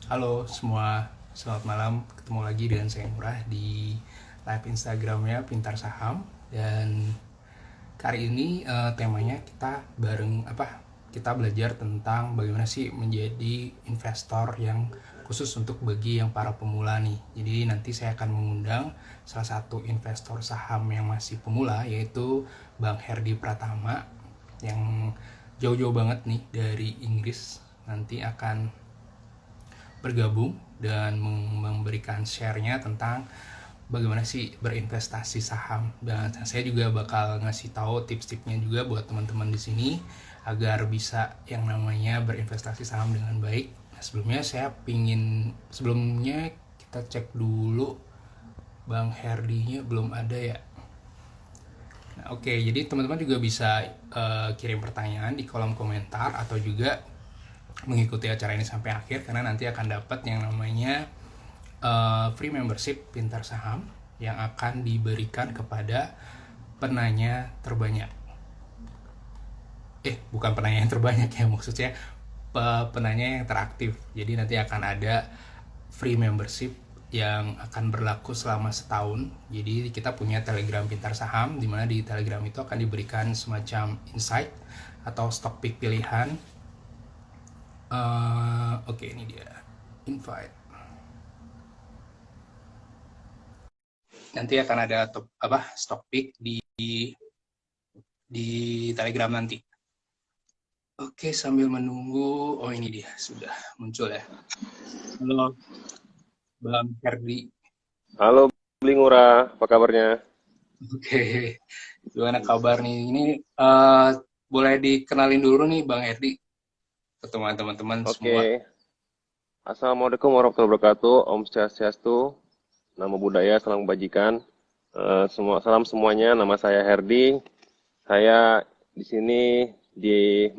Halo semua, selamat malam. Ketemu lagi dengan saya Murah di live Instagramnya Pintar Saham. Dan kali ini temanya kita bareng kita belajar tentang bagaimana sih menjadi investor yang khusus untuk bagi yang para pemula nih. Jadi nanti saya akan mengundang salah satu investor saham yang masih pemula, yaitu Bang Herdi Pratama, yang jauh-jauh banget nih dari Inggris. Nanti akan bergabung dan memberikan share-nya tentang bagaimana sih berinvestasi saham. Dan saya juga bakal ngasih tahu tips-tipsnya juga buat teman-teman di sini agar bisa yang namanya berinvestasi saham dengan baik. Nah, sebelumnya kita cek dulu Bang Herdinya belum ada ya. Nah, oke, jadi teman-teman juga bisa kirim pertanyaan di kolom komentar atau juga mengikuti acara ini sampai akhir, karena nanti akan dapat yang namanya free membership Pintar Saham yang akan diberikan kepada penanya terbanyak. Bukan penanya yang terbanyak ya, maksudnya penanya yang teraktif. Jadi nanti akan ada free membership yang akan berlaku selama setahun. Jadi kita punya Telegram Pintar Saham, di mana di Telegram itu akan diberikan semacam insight atau stock pick pilihan. Oke, ini dia invite. Nanti akan ada stock pick di Telegram nanti. Oke, sambil menunggu. Oh, ini dia sudah muncul ya. Halo, Bang Ferdi. Halo, Bli Ngurah, apa kabarnya? Oke, gimana kabar nih? Ini boleh dikenalin dulu nih Bang Erdi ke teman-teman semua. Oke, Assalamualaikum warahmatullahi wabarakatuh. Om Swastiastu, Namo Buddhaya, salam kebajikan. Salam semuanya, nama saya Herdi. Saya di sini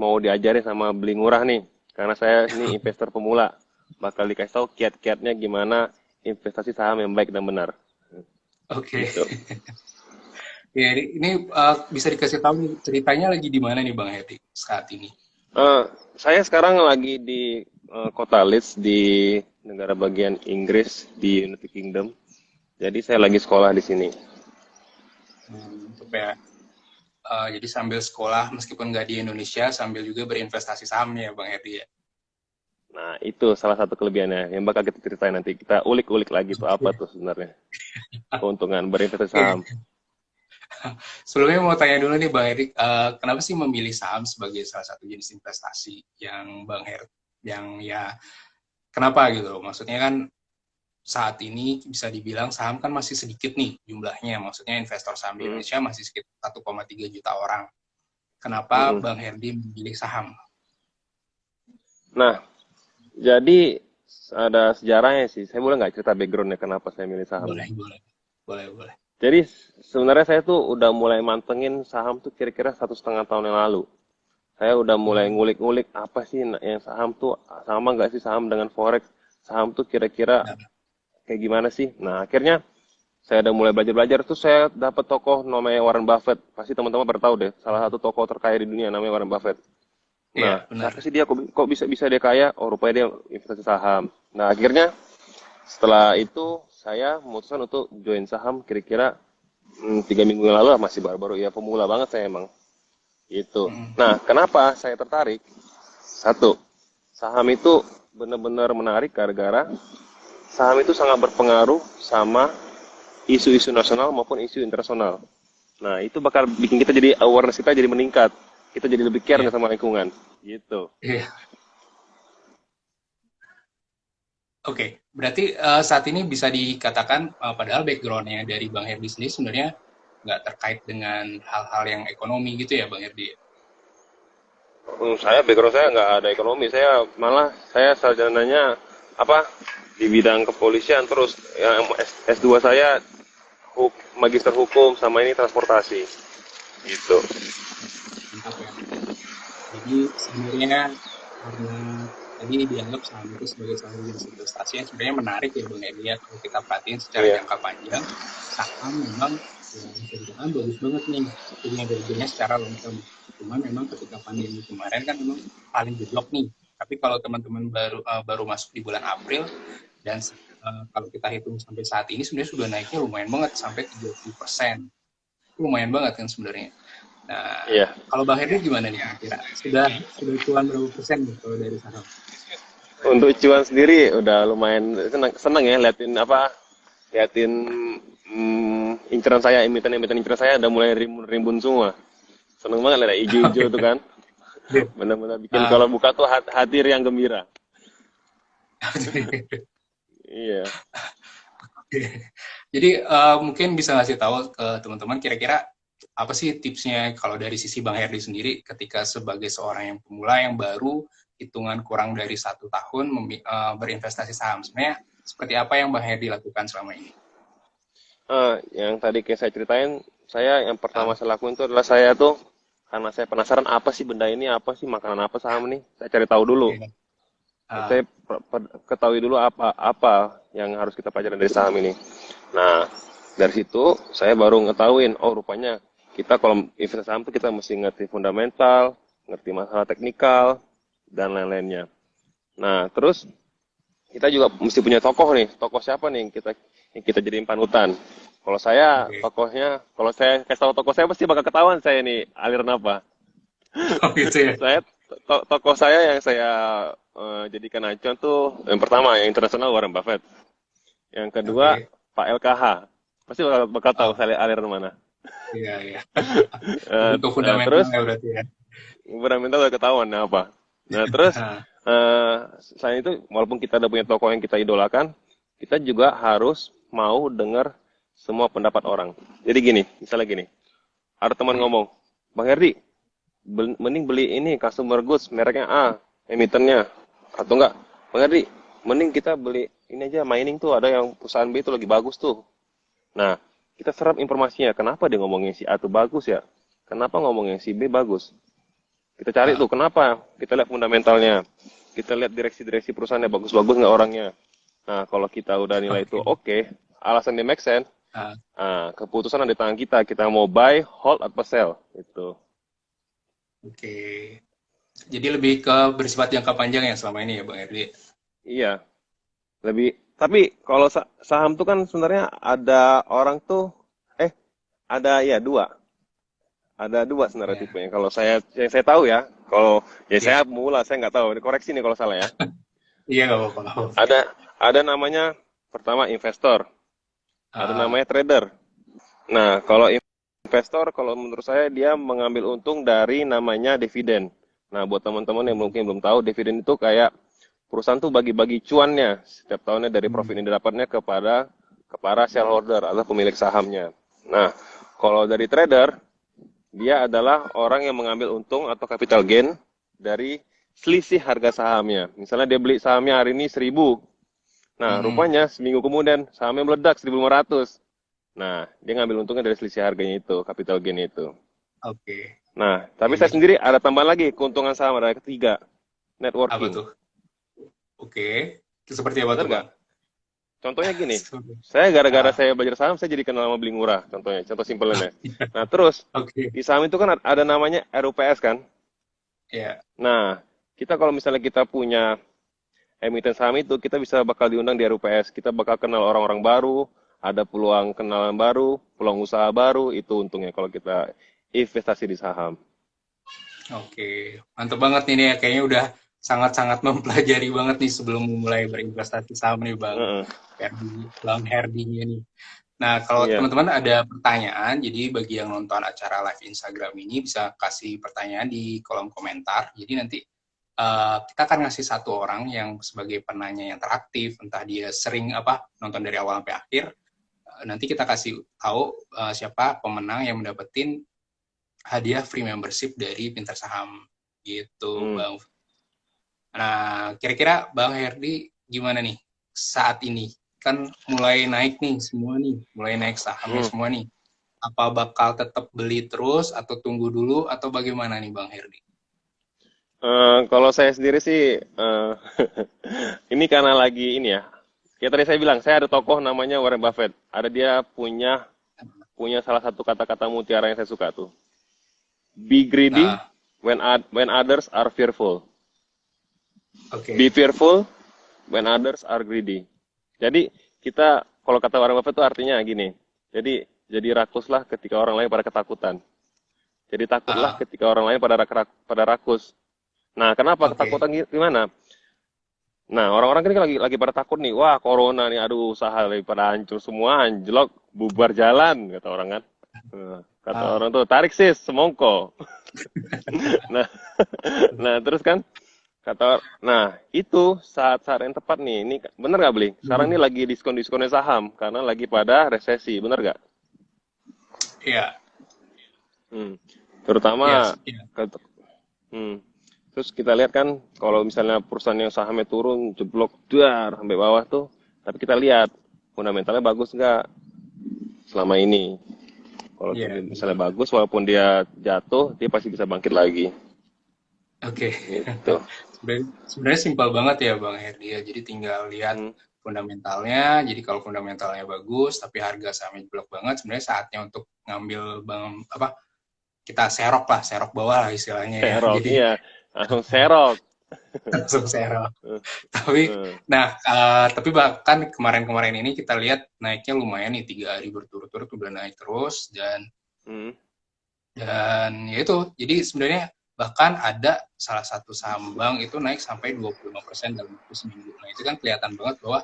mau diajarin sama Bli Ngurah nih, karena saya ini investor pemula. Bakal dikasih tahu kiat-kiatnya gimana investasi saham yang baik dan benar. Oke, Gitu. ya ini bisa dikasih tahu nih, ceritanya lagi di mana nih Bang Erdi saat ini? Eh, saya sekarang lagi di kota Leeds di negara bagian Inggris di United Kingdom. Jadi saya lagi sekolah di sini. Untuk ya, jadi sambil sekolah meskipun nggak di Indonesia, sambil juga berinvestasi saham ya Bang Erdi ya. Nah, itu salah satu kelebihannya yang bakal kita ceritain nanti. Kita ulik-ulik lagi tuh apa tuh sebenarnya keuntungan berinvestasi saham. Oke. Sebelumnya mau tanya dulu nih Bang Erik, kenapa sih memilih saham sebagai salah satu jenis investasi yang Bang Erik, yang ya kenapa gitu loh? Maksudnya kan saat ini bisa dibilang saham kan masih sedikit nih jumlahnya, maksudnya investor saham di Mm, Indonesia masih sekitar 1,3 juta orang. Kenapa mm-mm. Bang Herdi memilih saham? Nah, jadi ada sejarahnya sih. Saya boleh nggak cerita backgroundnya kenapa saya milih saham nih? Boleh, boleh, boleh, boleh. Jadi sebenarnya saya tuh udah mulai mantengin saham tuh kira-kira 1,5 tahun yang lalu. Saya udah mulai ngulik-ngulik apa sih yang saham tuh sama nggak sih saham dengan forex? Saham tuh kira-kira Nah, kayak gimana sih? Nah, akhirnya saya udah mulai belajar-belajar tuh saya dapat tokoh namanya Warren Buffett. Pasti teman-teman baru tahu deh, salah satu tokoh terkaya di dunia namanya Warren Buffett. Nah, iya, siapa benar. sih dia? Kok bisa bisa dia kaya? Oh, rupanya dia investasi saham. Nah, akhirnya setelah itu saya memutuskan untuk join saham kira-kira 3 minggu yang lalu lah, masih baru-baru ya pemula banget saya emang. Gitu. Nah, kenapa saya tertarik? Satu, saham itu benar-benar menarik gara-gara saham itu sangat berpengaruh sama isu-isu nasional maupun isu internasional. Nah, itu bakal bikin kita jadi awareness kita jadi meningkat. Kita jadi lebih care Iya, sama lingkungan. Gitu. iya. Oke, berarti saat ini bisa dikatakan padahal backgroundnya dari Bang Herdi sendiri sebenarnya nggak terkait dengan hal-hal yang ekonomi gitu ya Bang Herdi? Saya background saya nggak ada ekonomi. Saya sarjananya apa di bidang kepolisian terus yang S2 saya magister hukum sama ini transportasi. Gitu. Mantap ya. Jadi sebenarnya karena tadi dianggap saham itu sebagai salah satu jenis investasi yang sebenarnya menarik ya Bang Edi ya, kalau kita perhatiin secara Iya. jangka panjang, saham memang ya, bisa dikatakan bagus banget nih punya value-nya secara long term. Cuma memang ketika pandemi kemarin kan memang paling jeblok nih. Tapi kalau teman-teman baru masuk di bulan April dan kalau kita hitung sampai saat ini sebenarnya sudah naiknya lumayan banget sampai 30%. Lumayan banget kan sebenarnya. Nah, Iya. kalau Bang Henry gimana nih kira-kira? Sudah cuan berapa persen nih kalau dari saham? Untuk cuan sendiri udah lumayan seneng, seneng ya liatin inceran saya, emiten-emiten inceran saya udah mulai rimbun semua. Seneng banget lihat hijau-hijau tuh kan. Benar-benar bikin Ah, kalau buka tuh hati yang gembira. Iya. Jadi mungkin bisa ngasih tahu ke teman-teman kira-kira apa sih tipsnya kalau dari sisi Bang Herdi sendiri ketika sebagai seorang yang pemula yang baru hitungan kurang dari 1 tahun berinvestasi saham. Sebenarnya seperti apa yang Bang Herdi lakukan selama ini? Yang tadi kayak saya ceritain, saya yang pertama Ah, saya lakuin itu adalah saya tuh karena saya penasaran apa sih benda ini, apa sih makanan apa saham ini, saya cari tahu dulu. oke. Saya Ah, ketahui dulu apa yang harus kita pelajari dari saham ini. Nah, dari situ saya baru ngetahuin, oh rupanya kita kalau investasi saham tuh kita mesti ngerti fundamental, ngerti masalah teknikal, dan lain-lainnya. Nah, terus kita juga mesti punya tokoh nih. Tokoh siapa nih yang kita jadiin panutan? Kalau saya oke. tokohnya, kalau saya kasih tahu tokoh saya pasti bakal ketahuan saya nih aliran apa. Oh gitu ya. Saya tokoh saya yang saya jadikan acuan tuh yang pertama yang internasional Warren Buffett. Yang kedua Oke. Pak LKH. Pasti bakal tahu Oh, saya aliran mana. iya iya. Lebih ke fundamental Terus ya berarti ya. fundamental udah ketahuan nah apa. Nah terus Ah, eh selain itu walaupun kita udah punya tokoh yang kita idolakan, kita juga harus mau dengar semua pendapat orang. Jadi gini, misalnya gini, ada teman hmm, ngomong, Bang Herdi, mending beli ini consumer goods mereknya A, emitennya, atau enggak, Bang Herdi, mending kita beli ini aja mining tuh ada yang perusahaan B itu lagi bagus tuh. Nah, kita serap informasinya, kenapa dia ngomongin si A tuh bagus ya? Kenapa ngomongin si B bagus? Kita cari tuh ah, kenapa? Kita lihat fundamentalnya. Kita lihat direksi-direksi perusahaannya bagus-bagus nggak orangnya. Nah, kalau kita udah nilai itu oke. oke, alasan dia make sense, Ah, keputusan ada di tangan kita. Kita mau buy, hold, atau sell. Itu. oke. Jadi lebih ke bersifat jangka panjang ya selama ini ya Bang Herdi. Iya, lebih. Tapi kalau saham tuh kan sebenarnya ada orang tuh, eh, ada ya dua. Ada dua sebenarnya Ya, tipenya. Kalau yang saya tahu ya, kalau ya iya. saya pemula, saya nggak tahu. Koreksi nih kalau salah ya. Iya nggak apa-apa. Nggak apa-apa. Ada namanya pertama investor, ada Ah, namanya trader. Nah, kalau investor, kalau menurut saya dia mengambil untung dari namanya dividen. Nah, buat teman-teman yang hmm, mungkin belum tahu, dividen itu kayak perusahaan tuh bagi-bagi cuannya setiap tahunnya dari hmm, profit yang didapatnya kepada shareholder atau pemilik sahamnya. Nah, kalau dari trader, dia adalah orang yang mengambil untung atau capital gain dari selisih harga sahamnya. Misalnya dia beli sahamnya hari ini 1.000. Nah, hmm. rupanya seminggu kemudian sahamnya meledak 1.500. Nah, dia ngambil untungnya dari selisih harganya itu, capital gain itu. Oke. Nah, Ya, tapi saya jadi sendiri ada tambahan lagi keuntungan saham ada ketiga, apa networking. tuh? Oke. Itu seperti apa Bener tuh nggak? Bang? Contohnya gini, saya gara-gara Ah, saya belajar saham, saya jadi kenal sama beli murah, contohnya, contoh simpelnya. Nah, terus oke. di saham itu kan ada namanya RUPS kan? Ya, Nah, kita kalau misalnya kita punya emiten saham itu, kita bisa bakal diundang di RUPS. Kita bakal kenal orang-orang baru, ada peluang kenalan baru, peluang usaha baru, itu untungnya kalau kita investasi di saham. oke. Mantap banget nih, nih. Kayaknya udah sangat-sangat mempelajari banget nih sebelum mulai berinvestasi saham nih Heeh. Bang Herdinya nih. Nah, kalau Iya. teman-teman ada pertanyaan, jadi bagi yang nonton acara live Instagram ini bisa kasih pertanyaan di kolom komentar. Jadi nanti kita akan ngasih satu orang yang sebagai penanya yang teraktif, entah dia sering nonton dari awal sampai akhir. Nanti kita kasih tahu siapa pemenang yang mendapatkan hadiah free membership dari Pinter Saham gitu, Hmm. Bang. Nah, kira-kira Bang Herdi gimana nih saat ini? Kan mulai naik nih semua nih, mulai naik sahamnya Hmm. semua nih. Apa bakal tetap beli terus atau tunggu dulu atau bagaimana nih Bang Herdi? Kalau saya sendiri sih, ini karena lagi ini ya. Kayak tadi saya bilang, saya ada tokoh namanya Warren Buffett. Ada dia punya punya salah satu kata-kata mutiara yang saya suka tuh. Be greedy Nah, when others are fearful. Be Oke. fearful when others are greedy. Jadi kita kalau kata Warren Buffett itu artinya gini. Jadi rakuslah ketika orang lain pada ketakutan. Jadi takutlah Ah, ketika orang lain pada rakus. Nah, kenapa oke. ketakutan gimana? Nah, orang-orang kan lagi pada takut nih. Wah, corona nih, aduh, usaha lagi pada hancur semua, anjlok, bubar jalan, kata orang kan. Kata Ah, orang tuh, tarik sis, semongko. Nah, nah terus kan nah itu saat-saat yang tepat nih. Ini bener nggak beli? Sekarang ini hmm, lagi diskon-diskonnya saham karena lagi pada resesi, bener nggak? iya, Hmm. iya, Terutama, iya. ke- hmm. Terus kita lihat kan kalau misalnya perusahaan yang sahamnya turun jeblok dar sampai bawah tuh, tapi kita lihat fundamentalnya bagus nggak selama ini. Kalau Iya, misalnya betul. bagus, walaupun dia jatuh, dia pasti bisa bangkit lagi. Oke. Gitu. Sebenarnya simpel banget ya Bang Herdi ya. Jadi tinggal lihat Hmm. fundamentalnya. Jadi kalau fundamentalnya bagus tapi harga sahamnya jeblok banget, sebenarnya saatnya untuk ngambil bang apa kita serok lah, serok bawah lah istilahnya ya. Serok, Jadi iya. Langsung serok. langsung serok. Eh, Tapi eh. tapi bahkan kemarin-kemarin ini kita lihat naiknya lumayan nih 3 hari berturut-turut udah naik terus Hmm. dan ya itu. Jadi sebenarnya bahkan ada salah satu saham bank itu naik sampai 25% dalam waktu seminggu. Nah, itu kan kelihatan banget bahwa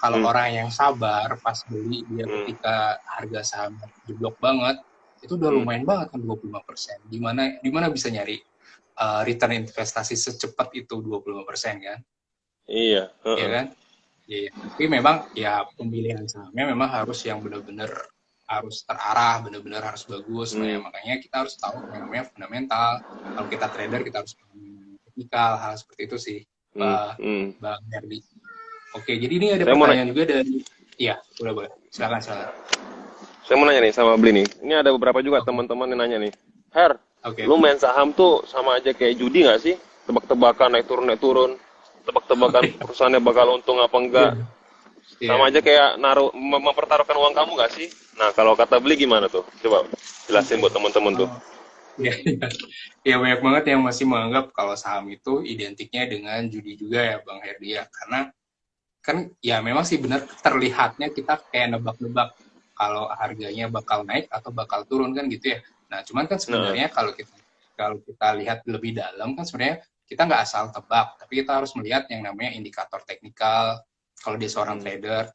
kalau Hmm. orang yang sabar pas beli dia Hmm. ketika harga saham jeblok banget, itu udah Hmm. lumayan banget kan 25%. Di mana bisa nyari return investasi secepat itu 25% kan? Iya. Ya Heeh. kan? Iya, tapi memang ya pemilihan sahamnya memang harus yang benar-benar harus terarah, benar-benar harus bagus. Nah, ya Hmm. makanya kita harus tahu yang namanya fundamental. Kalau kita trader, kita harus paham teknikal, hal seperti itu sih, Hmm. Hmm. Bang Herdi. Oke, jadi ini ada Saya mau nanya, pertanyaan juga dari, iya, boleh boleh, silakan silakan. saya mau nanya nih sama Beli nih. Ini ada beberapa juga Oke, teman-teman yang nanya nih. Her, oke, lu main saham tuh sama aja kayak judi nggak sih? Tebak-tebakan naik turun naik turun. Tebak-tebakan perusahaannya bakal untung apa iya, enggak. iya, Sama aja iya. kayak mempertaruhkan uang kamu nggak sih? Nah, kalau kata Beli gimana tuh? Coba jelasin Oke. buat teman-teman tuh. Oh, iya, iya. Ya banyak banget yang masih menganggap kalau saham itu identiknya dengan judi juga ya Bang Herdi ya. Karena kan ya memang sih benar terlihatnya kita kayak nebak-nebak kalau harganya bakal naik atau bakal turun kan gitu ya. Nah, cuman kan Nah, sebenarnya kalau kita lihat lebih dalam kan sebenarnya kita nggak asal tebak, tapi kita harus melihat yang namanya indikator teknikal. Kalau dia seorang hmm, trader,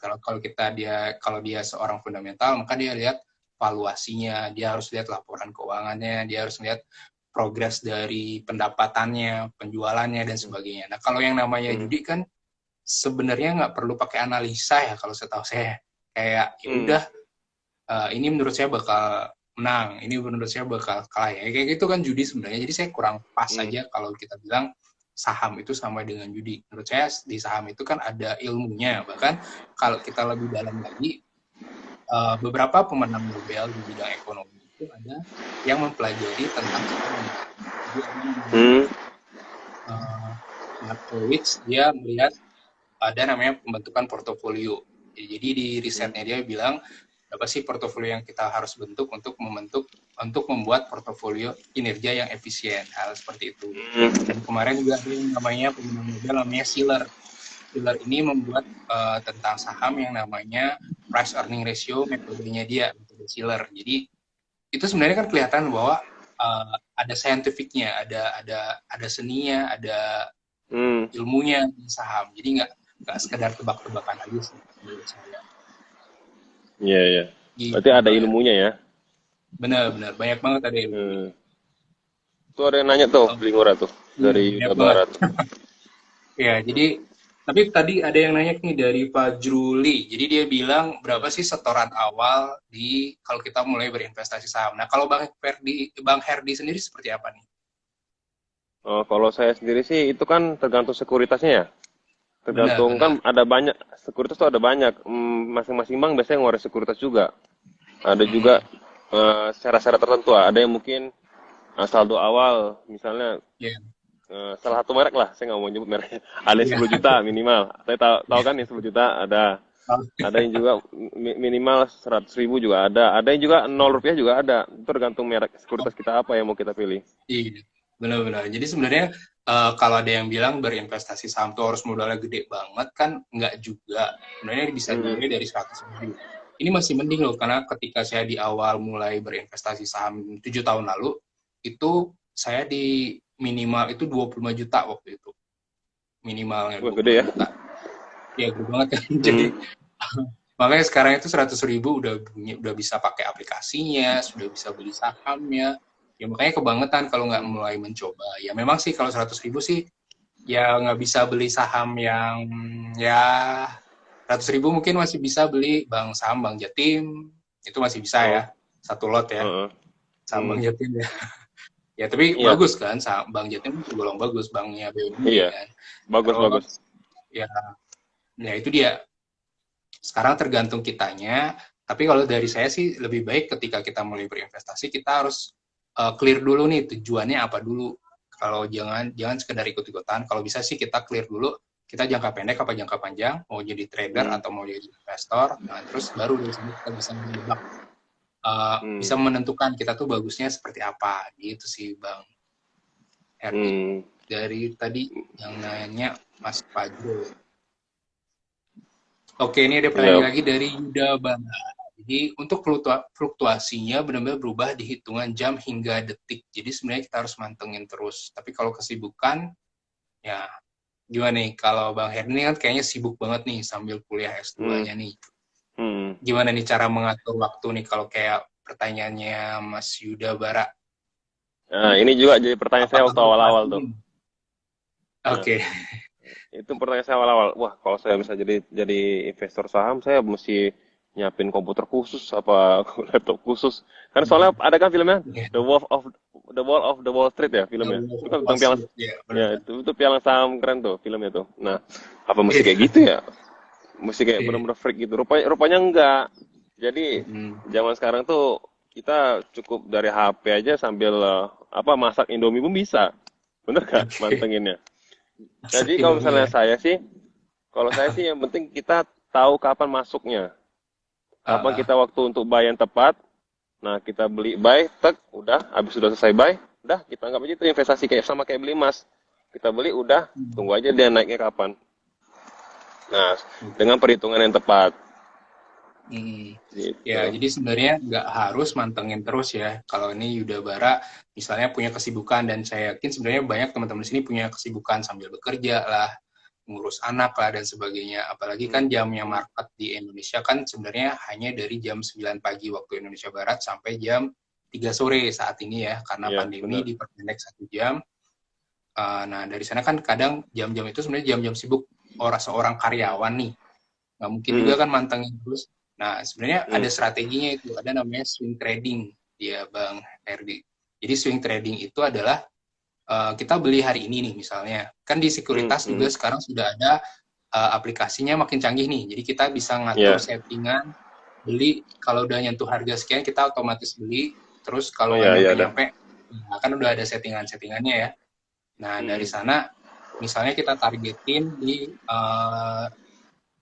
kalau dia seorang fundamental, maka dia lihat valuasinya, dia harus lihat laporan keuangannya, dia harus lihat progres dari pendapatannya, penjualannya dan hmm, sebagainya. Nah, kalau yang namanya hmm, judi kan sebenarnya nggak perlu pakai analisa ya kalau setahu saya. Kayak ya hmm, udah ini menurut saya bakal menang, ini menurut saya bakal kalah ya. Kayak gitu kan judi sebenarnya. Jadi saya kurang pas hmm, aja kalau kita bilang saham itu sama dengan judi. Menurut saya di saham itu kan ada ilmunya. Bahkan kalau kita lebih dalam lagi, beberapa pemenang Nobel di bidang ekonomi itu ada yang mempelajari tentang saham. Jadi ada yang namanya hmm, Markowitz, dia melihat ada namanya pembentukan portofolio. Jadi di hmm, risetnya dia bilang berapa sih portofolio yang kita harus bentuk untuk membuat portofolio kinerja yang efisien, hal seperti itu. hmm, Dan kemarin juga ada yang namanya pemenang Nobel namanya Shiller. Shiller ini membuat tentang saham yang namanya price earning ratio, metodenya dia, metode Shiller. Jadi itu sebenarnya kan kelihatan bahwa ada scientificnya, ada seninya, ada hmm. ilmunya di saham. Jadi nggak sekedar tebak-tebakan aja sih menurut saya. Iya, iya. Berarti Gitu ada Bang Herdi. ilmunya ya. Benar-benar banyak banget ada ilmunya. Hmm. Tuh ada yang nanya tuh, Oh, beli murah tuh iya, dari banyak Yuda banget. Barat. Ya, jadi tapi tadi ada yang nanya nih dari Pak Juli. Jadi dia bilang berapa sih setoran awal di kalau kita mulai berinvestasi saham. Nah, kalau Bang Herdi sendiri seperti apa nih? Oh, kalau saya sendiri sih itu kan tergantung sekuritasnya ya. Tergantung kan Benar-benar. ada banyak sekuritas tuh ada banyak. Masing-masing bank biasanya ngeluarin sekuritas juga. Ada juga Mm-mm. syarat-syarat tertentu. Ada yang mungkin saldo awal, misalnya Ya, salah satu merek lah. Saya nggak mau nyebut mereknya. Ada yang ya. 10 juta minimal. Saya tahu kan yang 10 juta ada. Oh, Ada yang juga minimal 100.000 juga ada. Ada yang juga 0 rupiah juga ada. Itu tergantung merek sekuritas kita apa yang mau kita pilih. iya. Benar-benar. Jadi sebenarnya kalau ada yang bilang berinvestasi saham tuh harus modalnya gede banget kan nggak juga. Sebenarnya bisa Hmm. dimulai dari 100.000. Ini masih mending loh karena ketika saya di awal mulai berinvestasi saham 7 tahun lalu itu saya di minimal itu 25 juta waktu itu. Minimalnya Wah, dua puluh gede lima ya. juta. Ya gede banget kan. Jadi Hmm. makanya sekarang itu 100.000 udah bisa pakai aplikasinya, sudah bisa beli sahamnya. Ya makanya kebangetan kalau nggak Hmm. mulai mencoba. Ya memang sih kalau 100.000 sih ya nggak bisa beli saham yang ya 100.000 mungkin masih bisa beli saham Bank Jatim itu masih bisa ya Oh. satu lot ya Heeh. saham Bank Hmm. Jatim ya. Ya tapi Iya, bagus kan saham Bank Jatim tergolong bagus banknya BUMD iya. kan. Bagus, bagus. Terus ya ya itu dia sekarang tergantung kitanya. Tapi kalau dari saya sih lebih baik ketika kita mulai berinvestasi kita harus clear dulu nih tujuannya apa dulu. Kalau jangan jangan sekedar ikut-ikutan. Kalau bisa sih kita clear dulu kita jangka pendek apa jangka panjang, mau jadi trader Hmm. atau mau jadi investor. Nah, terus baru dari sini kita bisa menebak, bisa Hmm. menentukan kita tuh bagusnya seperti apa. Gitu sih Bang Herdi. Hmm. Dari tadi yang nanya Mas Fajro. Oke, ini ada Iya. pertanyaan lagi dari Yuda Bang. Jadi untuk fluktuasinya benar-benar berubah di hitungan jam hingga detik. Jadi sebenarnya kita harus mantengin terus. Tapi kalau kesibukan, ya gimana nih? Kalau Bang Herni ini kan kayaknya sibuk banget nih sambil kuliah Hmm. S2-nya nih. Hmm. Gimana nih cara mengatur waktu nih kalau kayak pertanyaannya Mas Yuda Bara? Nah, ini juga jadi pertanyaan saya Apakah waktu awal-awal tuh. berkewajiban? Nah, Oke. itu pertanyaan saya awal-awal. Wah, kalau saya bisa jadi investor saham, saya mesti nyiapin komputer khusus apa laptop khusus. Kan soalnya ada kan filmnya Ya, The Wall of the Wall Street ya filmnya. Itu kan tentang piala ya ya benar. itu piala saham keren tuh filmnya tuh. Nah, apa mesti kayak Iya. gitu ya? Mesti kayak Iya. benar-benar freak gitu. Rupanya rupanya enggak. Jadi Hmm. zaman sekarang tuh kita cukup dari HP aja sambil apa masak Indomie pun bisa. Bener gak Oke. mantenginnya? Masak Jadi kalau Indomie misalnya ya. kalau saya sih yang penting kita tahu kapan masuknya. Kapan Ah, kita waktu untuk buy yang tepat. Nah, kita beli buy, tek, udah, habis sudah selesai buy, udah kita anggap aja itu investasi kayak sama kayak beli emas. Kita beli udah, tunggu aja dia naiknya kapan. Nah, oke. dengan perhitungan yang tepat Hmm. gitu. Ya, jadi sebenarnya nggak harus mantengin terus ya. Kalau ini Yuda Bara misalnya punya kesibukan dan saya yakin sebenarnya banyak teman-teman di sini punya kesibukan sambil bekerja lah, ngurus anak lah dan sebagainya. Apalagi Hmm, kan jamnya hmm, market di Indonesia kan sebenarnya hanya dari jam 9 pagi waktu Indonesia Barat sampai jam 3 sore saat ini ya, karena iya pandemi benar. diperpendek 1 jam. Nah, dari sana kan kadang jam-jam itu sebenarnya jam-jam sibuk orang seorang karyawan nih nggak mungkin juga Hmm, kan mantengin terus. Nah, sebenarnya ada hmm, strateginya itu, ada namanya swing trading, ya Bang Herdi. Jadi swing trading itu adalah kita beli hari ini nih misalnya. Kan di hmm, sekuritas hmm, juga sekarang sudah ada aplikasinya makin canggih nih. Jadi kita bisa ngatur ya. settingan beli kalau udah nyentuh harga sekian kita otomatis beli. Terus Oh kalau nggak ya, ya ada. nyampe-nyampe, nah, kan udah ada settingan-settingannya ya. Nah, dari Hmm, sana misalnya kita targetin di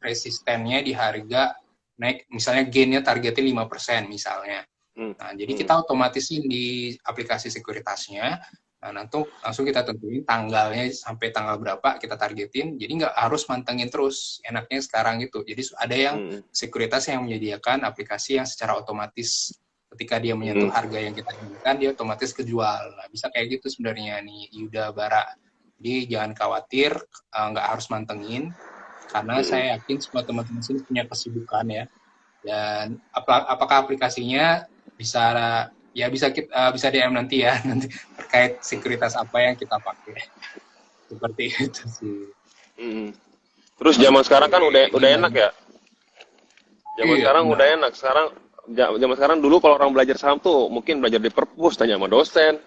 resistennya di harga naik, misalnya gainnya targetnya 5% misalnya. hmm, Nah, jadi hmm, kita otomatisin di aplikasi sekuritasnya, nah, nanti langsung kita tentuin tanggalnya sampai tanggal berapa kita targetin, jadi nggak harus mantengin terus, enaknya sekarang itu. Jadi ada yang hmm, sekuritas yang menyediakan aplikasi yang secara otomatis ketika dia menyentuh hmm, harga yang kita inginkan, dia otomatis kejual. Nah, bisa kayak gitu sebenarnya nih, Yuda Bara. Jadi jangan khawatir, nggak harus mantengin, karena hmm, saya yakin semua teman-teman sini punya kesibukan ya. Dan apakah aplikasinya bisa ya bisa kita bisa DM nanti ya nanti terkait sekuritas apa yang kita pakai. Seperti itu sih. hmm. Terus zaman sekarang kan Oke, udah enak gimana? ya. Zaman Iya, sekarang udah benar. enak. Zaman sekarang dulu kalau orang belajar saham tuh mungkin belajar di perpus, tanya sama dosen.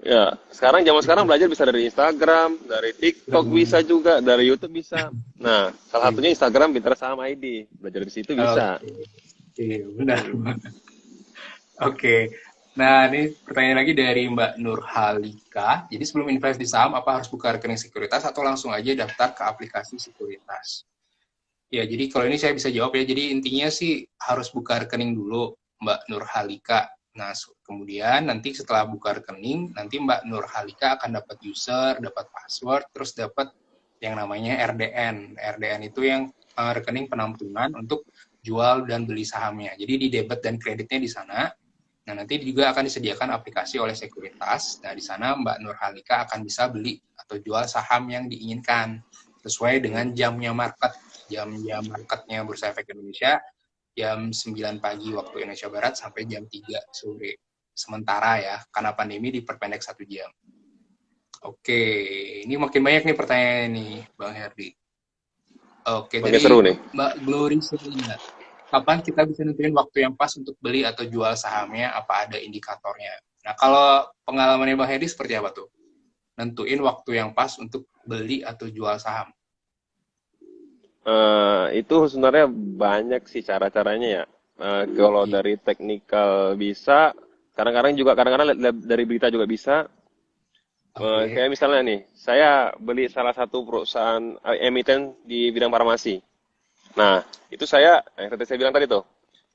Ya, zaman sekarang belajar bisa dari Instagram, dari TikTok bisa Benar. juga, dari YouTube bisa. Nah, salah Iya. satunya Instagram Pintar Saham ID. Belajar di situ bisa. Oke. Iya, benar. Hmm. Oke. Nah, ini pertanyaan lagi dari Mbak Nurhalika. Jadi sebelum invest di saham, apa harus buka rekening sekuritas atau langsung aja daftar ke aplikasi sekuritas? Ya, jadi kalau ini saya bisa jawab ya. Jadi intinya sih harus buka rekening dulu, Mbak Nurhalika. Nah, kemudian nanti setelah buka rekening, nanti Mbak Nur Halika akan dapat user, dapat password, terus dapat yang namanya RDN. RDN itu yang rekening penampungan untuk jual dan beli sahamnya. Jadi di debit dan kreditnya di sana. Nah, nanti juga akan disediakan aplikasi oleh sekuritas. Nah, di sana Mbak Nur Halika akan bisa beli atau jual saham yang diinginkan sesuai dengan jamnya market. Jam-jam marketnya Bursa Efek Indonesia jam 9 pagi waktu Indonesia Barat sampai jam 3 sore. Sementara ya, karena pandemi diperpendek 1 jam. Oke, ini makin banyak nih pertanyaan nih, Bang Herdi. Oke, Oke, seru dari nih. Mbak Glory sebelumnya. Kapan kita bisa nentuin waktu yang pas untuk beli atau jual sahamnya? Apa ada indikatornya? Nah, kalau pengalamannya Bang Herdi seperti apa tuh? Nentuin waktu yang pas untuk beli atau jual saham. Itu sebenarnya banyak sih cara-caranya ya. Kalau Iya. dari teknikal bisa, kadang-kadang dari berita juga bisa. Oke. Kayak misalnya nih, saya beli salah satu perusahaan emiten di bidang farmasi. Nah, itu yang tadi saya bilang tadi tuh,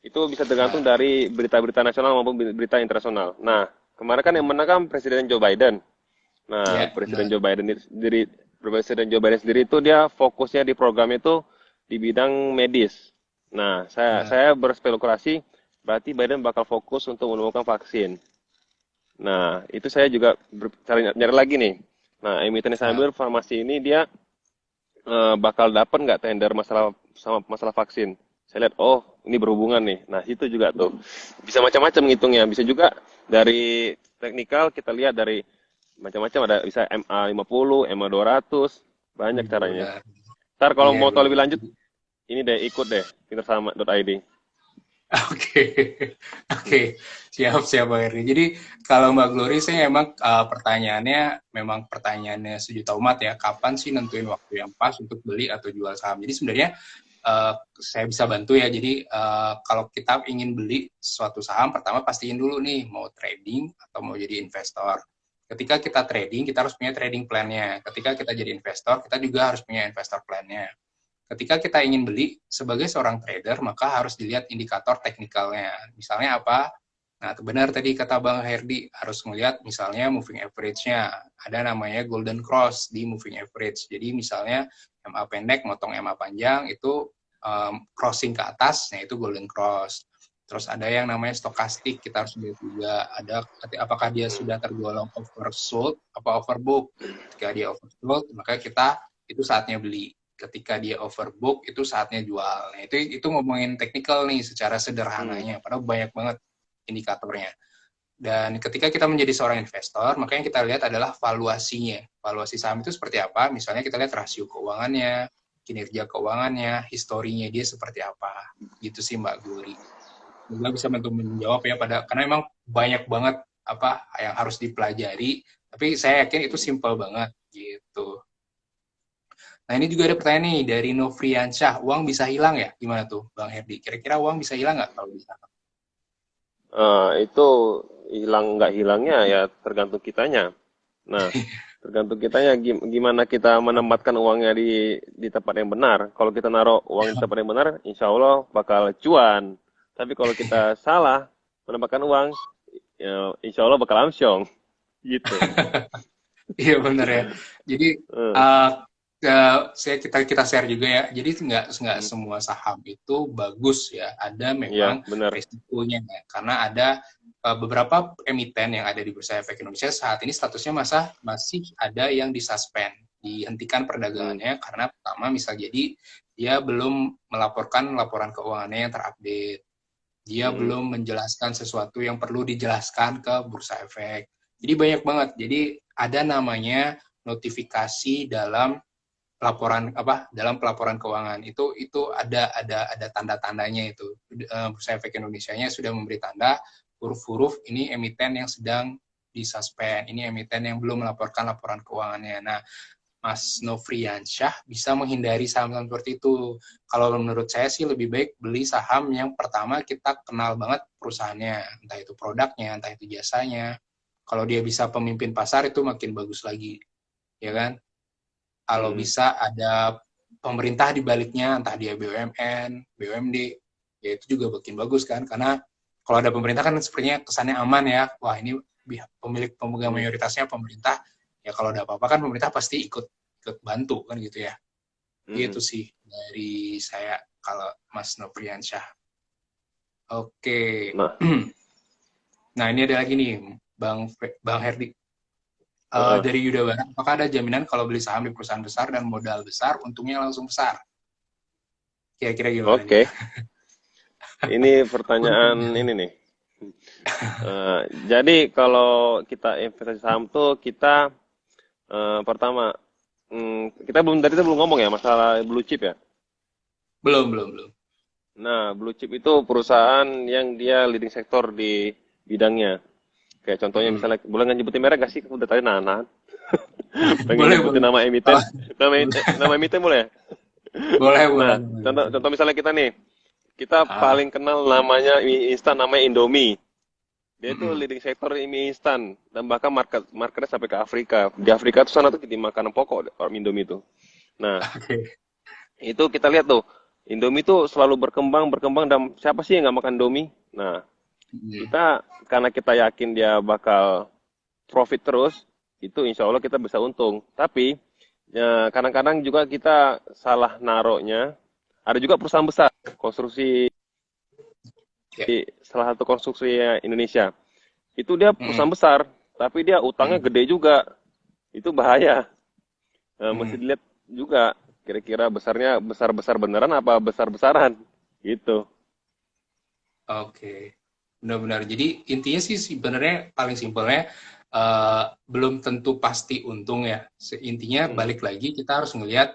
itu bisa tergantung Nah, dari berita-berita nasional maupun berita internasional. Nah, kemarin kan yang menang kan Presiden Joe Biden. Nah, ya benar. Presiden Joe Biden sendiri itu dia fokusnya di program itu di bidang medis. Nah, Benar. saya berspekulasi berarti Biden bakal fokus untuk menemukan vaksin. Nah, itu saya juga cari nyari lagi nih. Nah, emiten Nah, sambil farmasi ini dia bakal dapat nggak tender masalah vaksin. Saya lihat, oh ini berhubungan nih. Nah, itu juga tuh bisa macam-macam ngitungnya. Bisa juga dari teknikal kita lihat dari macam-macam ada bisa MA50, MA200, banyak caranya. benar. Ntar kalau Iya, mau tahu benar. lebih lanjut, ini deh ikut deh pintersaham.id. Oke, oke, siap siap Bang Heri. Jadi kalau Mbak Glory saya emang pertanyaannya memang pertanyaannya sejuta umat ya. Kapan sih nentuin waktu yang pas untuk beli atau jual saham? Jadi sebenarnya saya bisa bantu ya. Jadi kalau kita ingin beli suatu saham, pertama pastiin dulu nih mau trading atau mau jadi investor. Ketika kita trading, kita harus punya trading plan-nya. Ketika kita jadi investor, kita juga harus punya investor plan-nya. Ketika kita ingin beli sebagai seorang trader, maka harus dilihat indikator teknikalnya. Misalnya apa? Nah, benar tadi kata Bang Herdi, harus melihat misalnya moving average-nya. Ada namanya golden cross di moving average. Jadi misalnya MA pendek motong MA panjang itu crossing ke atas, nah itu golden cross. Terus ada yang namanya stokastik, kita harus lihat juga ada apakah dia sudah tergolong oversold apa overbook. Ketika dia oversold, maka kita itu saatnya beli. Ketika dia overbook itu saatnya jual. Nah, itu ngomongin teknikal nih secara Hmm. sederhananya, padahal banyak banget indikatornya. Dan ketika kita menjadi seorang investor, maka yang kita lihat adalah valuasinya. Valuasi saham itu seperti apa? Misalnya kita lihat rasio keuangannya, kinerja keuangannya, historinya dia seperti apa. Gitu sih Mbak Glory. Semoga bisa menjawab ya karena memang banyak banget apa yang harus dipelajari, tapi saya yakin itu simpel banget gitu. Nah, ini juga ada pertanyaan nih dari Novriansyah. Uang bisa hilang ya? Gimana tuh, Bang Herdi? Kira-kira uang bisa hilang nggak kalau bisa? Itu hilang nggak hilangnya ya tergantung kitanya. Nah, tergantung kitanya gimana kita menempatkan uangnya di tempat yang benar. Kalau kita naruh uang di tempat yang benar, insya Allah bakal cuan. Tapi kalau kita salah menempatkan uang, ya, insya Allah bakal amsyong. Gitu. Iya benar ya. Jadi Eh, uh, kita share juga ya. Jadi nggak hmm, semua saham itu bagus ya. Ada iya, memang benar. risikonya ya. Karena ada beberapa emiten yang ada di Bursa Efek Indonesia saat ini statusnya masih ada yang disuspend, dihentikan Hmm, perdagangannya karena pertama misal jadi dia belum melaporkan laporan keuangannya yang terupdate. Dia hmm, belum menjelaskan sesuatu yang perlu dijelaskan ke Bursa Efek. Jadi banyak banget. Jadi ada namanya notifikasi dalam dalam pelaporan keuangan itu ada tanda-tandanya itu. Bursa Efek Indonesia-nya sudah memberi tanda huruf-huruf ini emiten yang sedang disuspend, ini emiten yang belum melaporkan laporan keuangannya. Nah, Mas Nofriansyah bisa menghindari saham-saham seperti itu. Kalau menurut saya sih lebih baik beli saham yang pertama kita kenal banget perusahaannya, entah itu produknya, entah itu jasanya. Kalau dia bisa pemimpin pasar itu makin bagus lagi, ya kan? Kalau hmm. bisa ada pemerintah di baliknya, entah dia BUMN, BUMD, ya itu juga makin bagus kan, karena Kalau ada pemerintah kan sepertinya kesannya aman ya. Wah, ini pemilik pemegang Hmm. mayoritasnya pemerintah. Ya kalau ada apa-apa kan pemerintah pasti ikut ikut bantu kan gitu ya. Gitu Hmm. sih dari saya kalau Mas Nopriansyah. Oke. Nah, Nah, ini ada lagi nih Bang Herdi. heeh. Dari Yuda Barat, apakah ada jaminan kalau beli saham di perusahaan besar dan modal besar, untungnya langsung besar? Kira-kira gimana nih? Oke, ini pertanyaan Untungnya. ini nih. Jadi kalau kita investasi saham tuh kita pertama, kita belum tadi kita belum ngomong ya masalah blue chip ya. Belum, belum, belum. Nah, blue chip itu perusahaan yang dia leading sektor di bidangnya. Kayak contohnya Mm-mm. misalnya, boleh nggak nyebutin merek gak sih? Udah tadi nahan. Pengen Boleh, nyebutin boleh. nama Oh, emiten. Nama emiten boleh ya? boleh, boleh, Nah, boleh. contoh misalnya kita nih, kita Ah, paling kenal namanya mie instan namanya Indomie. Dia itu mm-mm. leading sektor mie instan dan bahkan marketnya sampai ke Afrika. Di Afrika tuh sana tuh jadi makanan pokok orang Indomie itu. Nah, Oke. itu kita lihat tuh, Indomie tuh selalu berkembang, berkembang dan siapa sih yang nggak makan Indomie? Nah, Mm. kita karena kita yakin dia bakal profit terus, itu insya Allah kita bisa untung. Tapi ya, kadang-kadang juga kita salah naroknya. Ada juga perusahaan besar, konstruksi Ya. salah satu konstruksi Indonesia. Itu dia Mm-mm. perusahaan besar, tapi dia utangnya Mm-mm. gede juga. Itu bahaya. Mesti Mm-mm. dilihat juga kira-kira besarnya besar-besar beneran apa besar-besaran gitu. Oke. Benar-benar. Jadi intinya sih sebenarnya paling simpelnya belum tentu pasti untung ya. Intinya Hmm. balik lagi kita harus ngelihat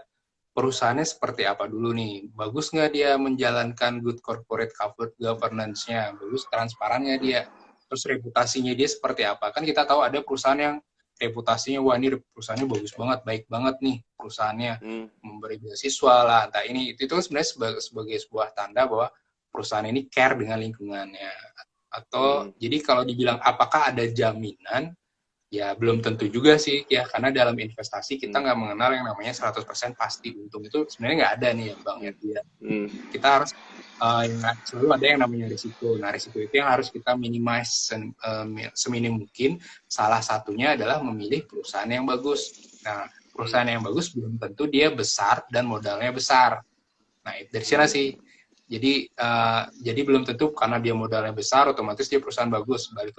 perusahaannya seperti apa dulu nih. Bagus nggak dia menjalankan good corporate governance-nya? Bagus transparannya dia? Terus reputasinya dia seperti apa? Kan kita tahu ada perusahaan yang reputasinya, wah ini perusahaannya bagus banget, baik banget nih perusahaannya. Hmm. Memberi beasiswa lah, entah ini. Itu kan sebenarnya sebagai sebuah tanda bahwa perusahaan ini care dengan lingkungannya. Hmm. Atau jadi kalau dibilang apakah ada jaminan, ya belum tentu juga sih ya, karena dalam investasi kita Hmm. nggak mengenal yang namanya 100% pasti untung, itu sebenarnya nggak ada nih ya Bang Hmm. Herdia. Hmm. Kita harus selalu ada yang namanya risiko. Nah, risiko itu yang harus kita minimize seminim mungkin. Salah satunya adalah memilih perusahaan yang bagus. Nah, Hmm. perusahaan yang bagus belum tentu dia besar dan modalnya besar. Nah, dari sana Hmm. sih. Jadi belum tentu karena dia modalnya besar otomatis dia perusahaan bagus. Balik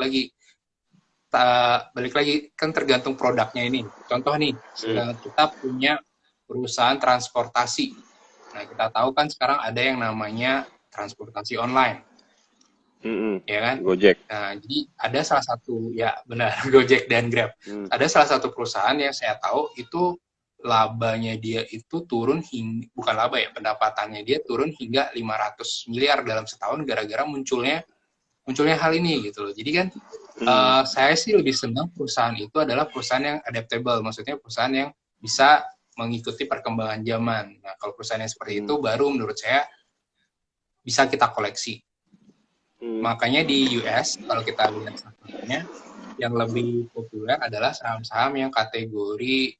lagi kan tergantung produknya ini. Contoh nih, Hmm. kita punya perusahaan transportasi. Nah, kita tahu kan sekarang ada yang namanya transportasi online, Hmm. ya kan? Gojek. Nah, jadi ada salah satu, ya benar, Gojek dan Grab. Hmm. Ada salah satu perusahaan yang saya tahu itu labanya dia itu turun hingga, bukan laba ya, pendapatannya dia turun hingga 500 miliar dalam setahun gara-gara munculnya hal ini gitu loh. Jadi kan Hmm. saya sih lebih senang perusahaan itu adalah perusahaan yang adaptable, maksudnya perusahaan yang bisa mengikuti perkembangan zaman. Nah, kalau perusahaan yang seperti Hmm. itu baru menurut saya bisa kita koleksi. Hmm. Makanya di US kalau kita lihat sahamnya yang lebih populer adalah saham-saham yang kategori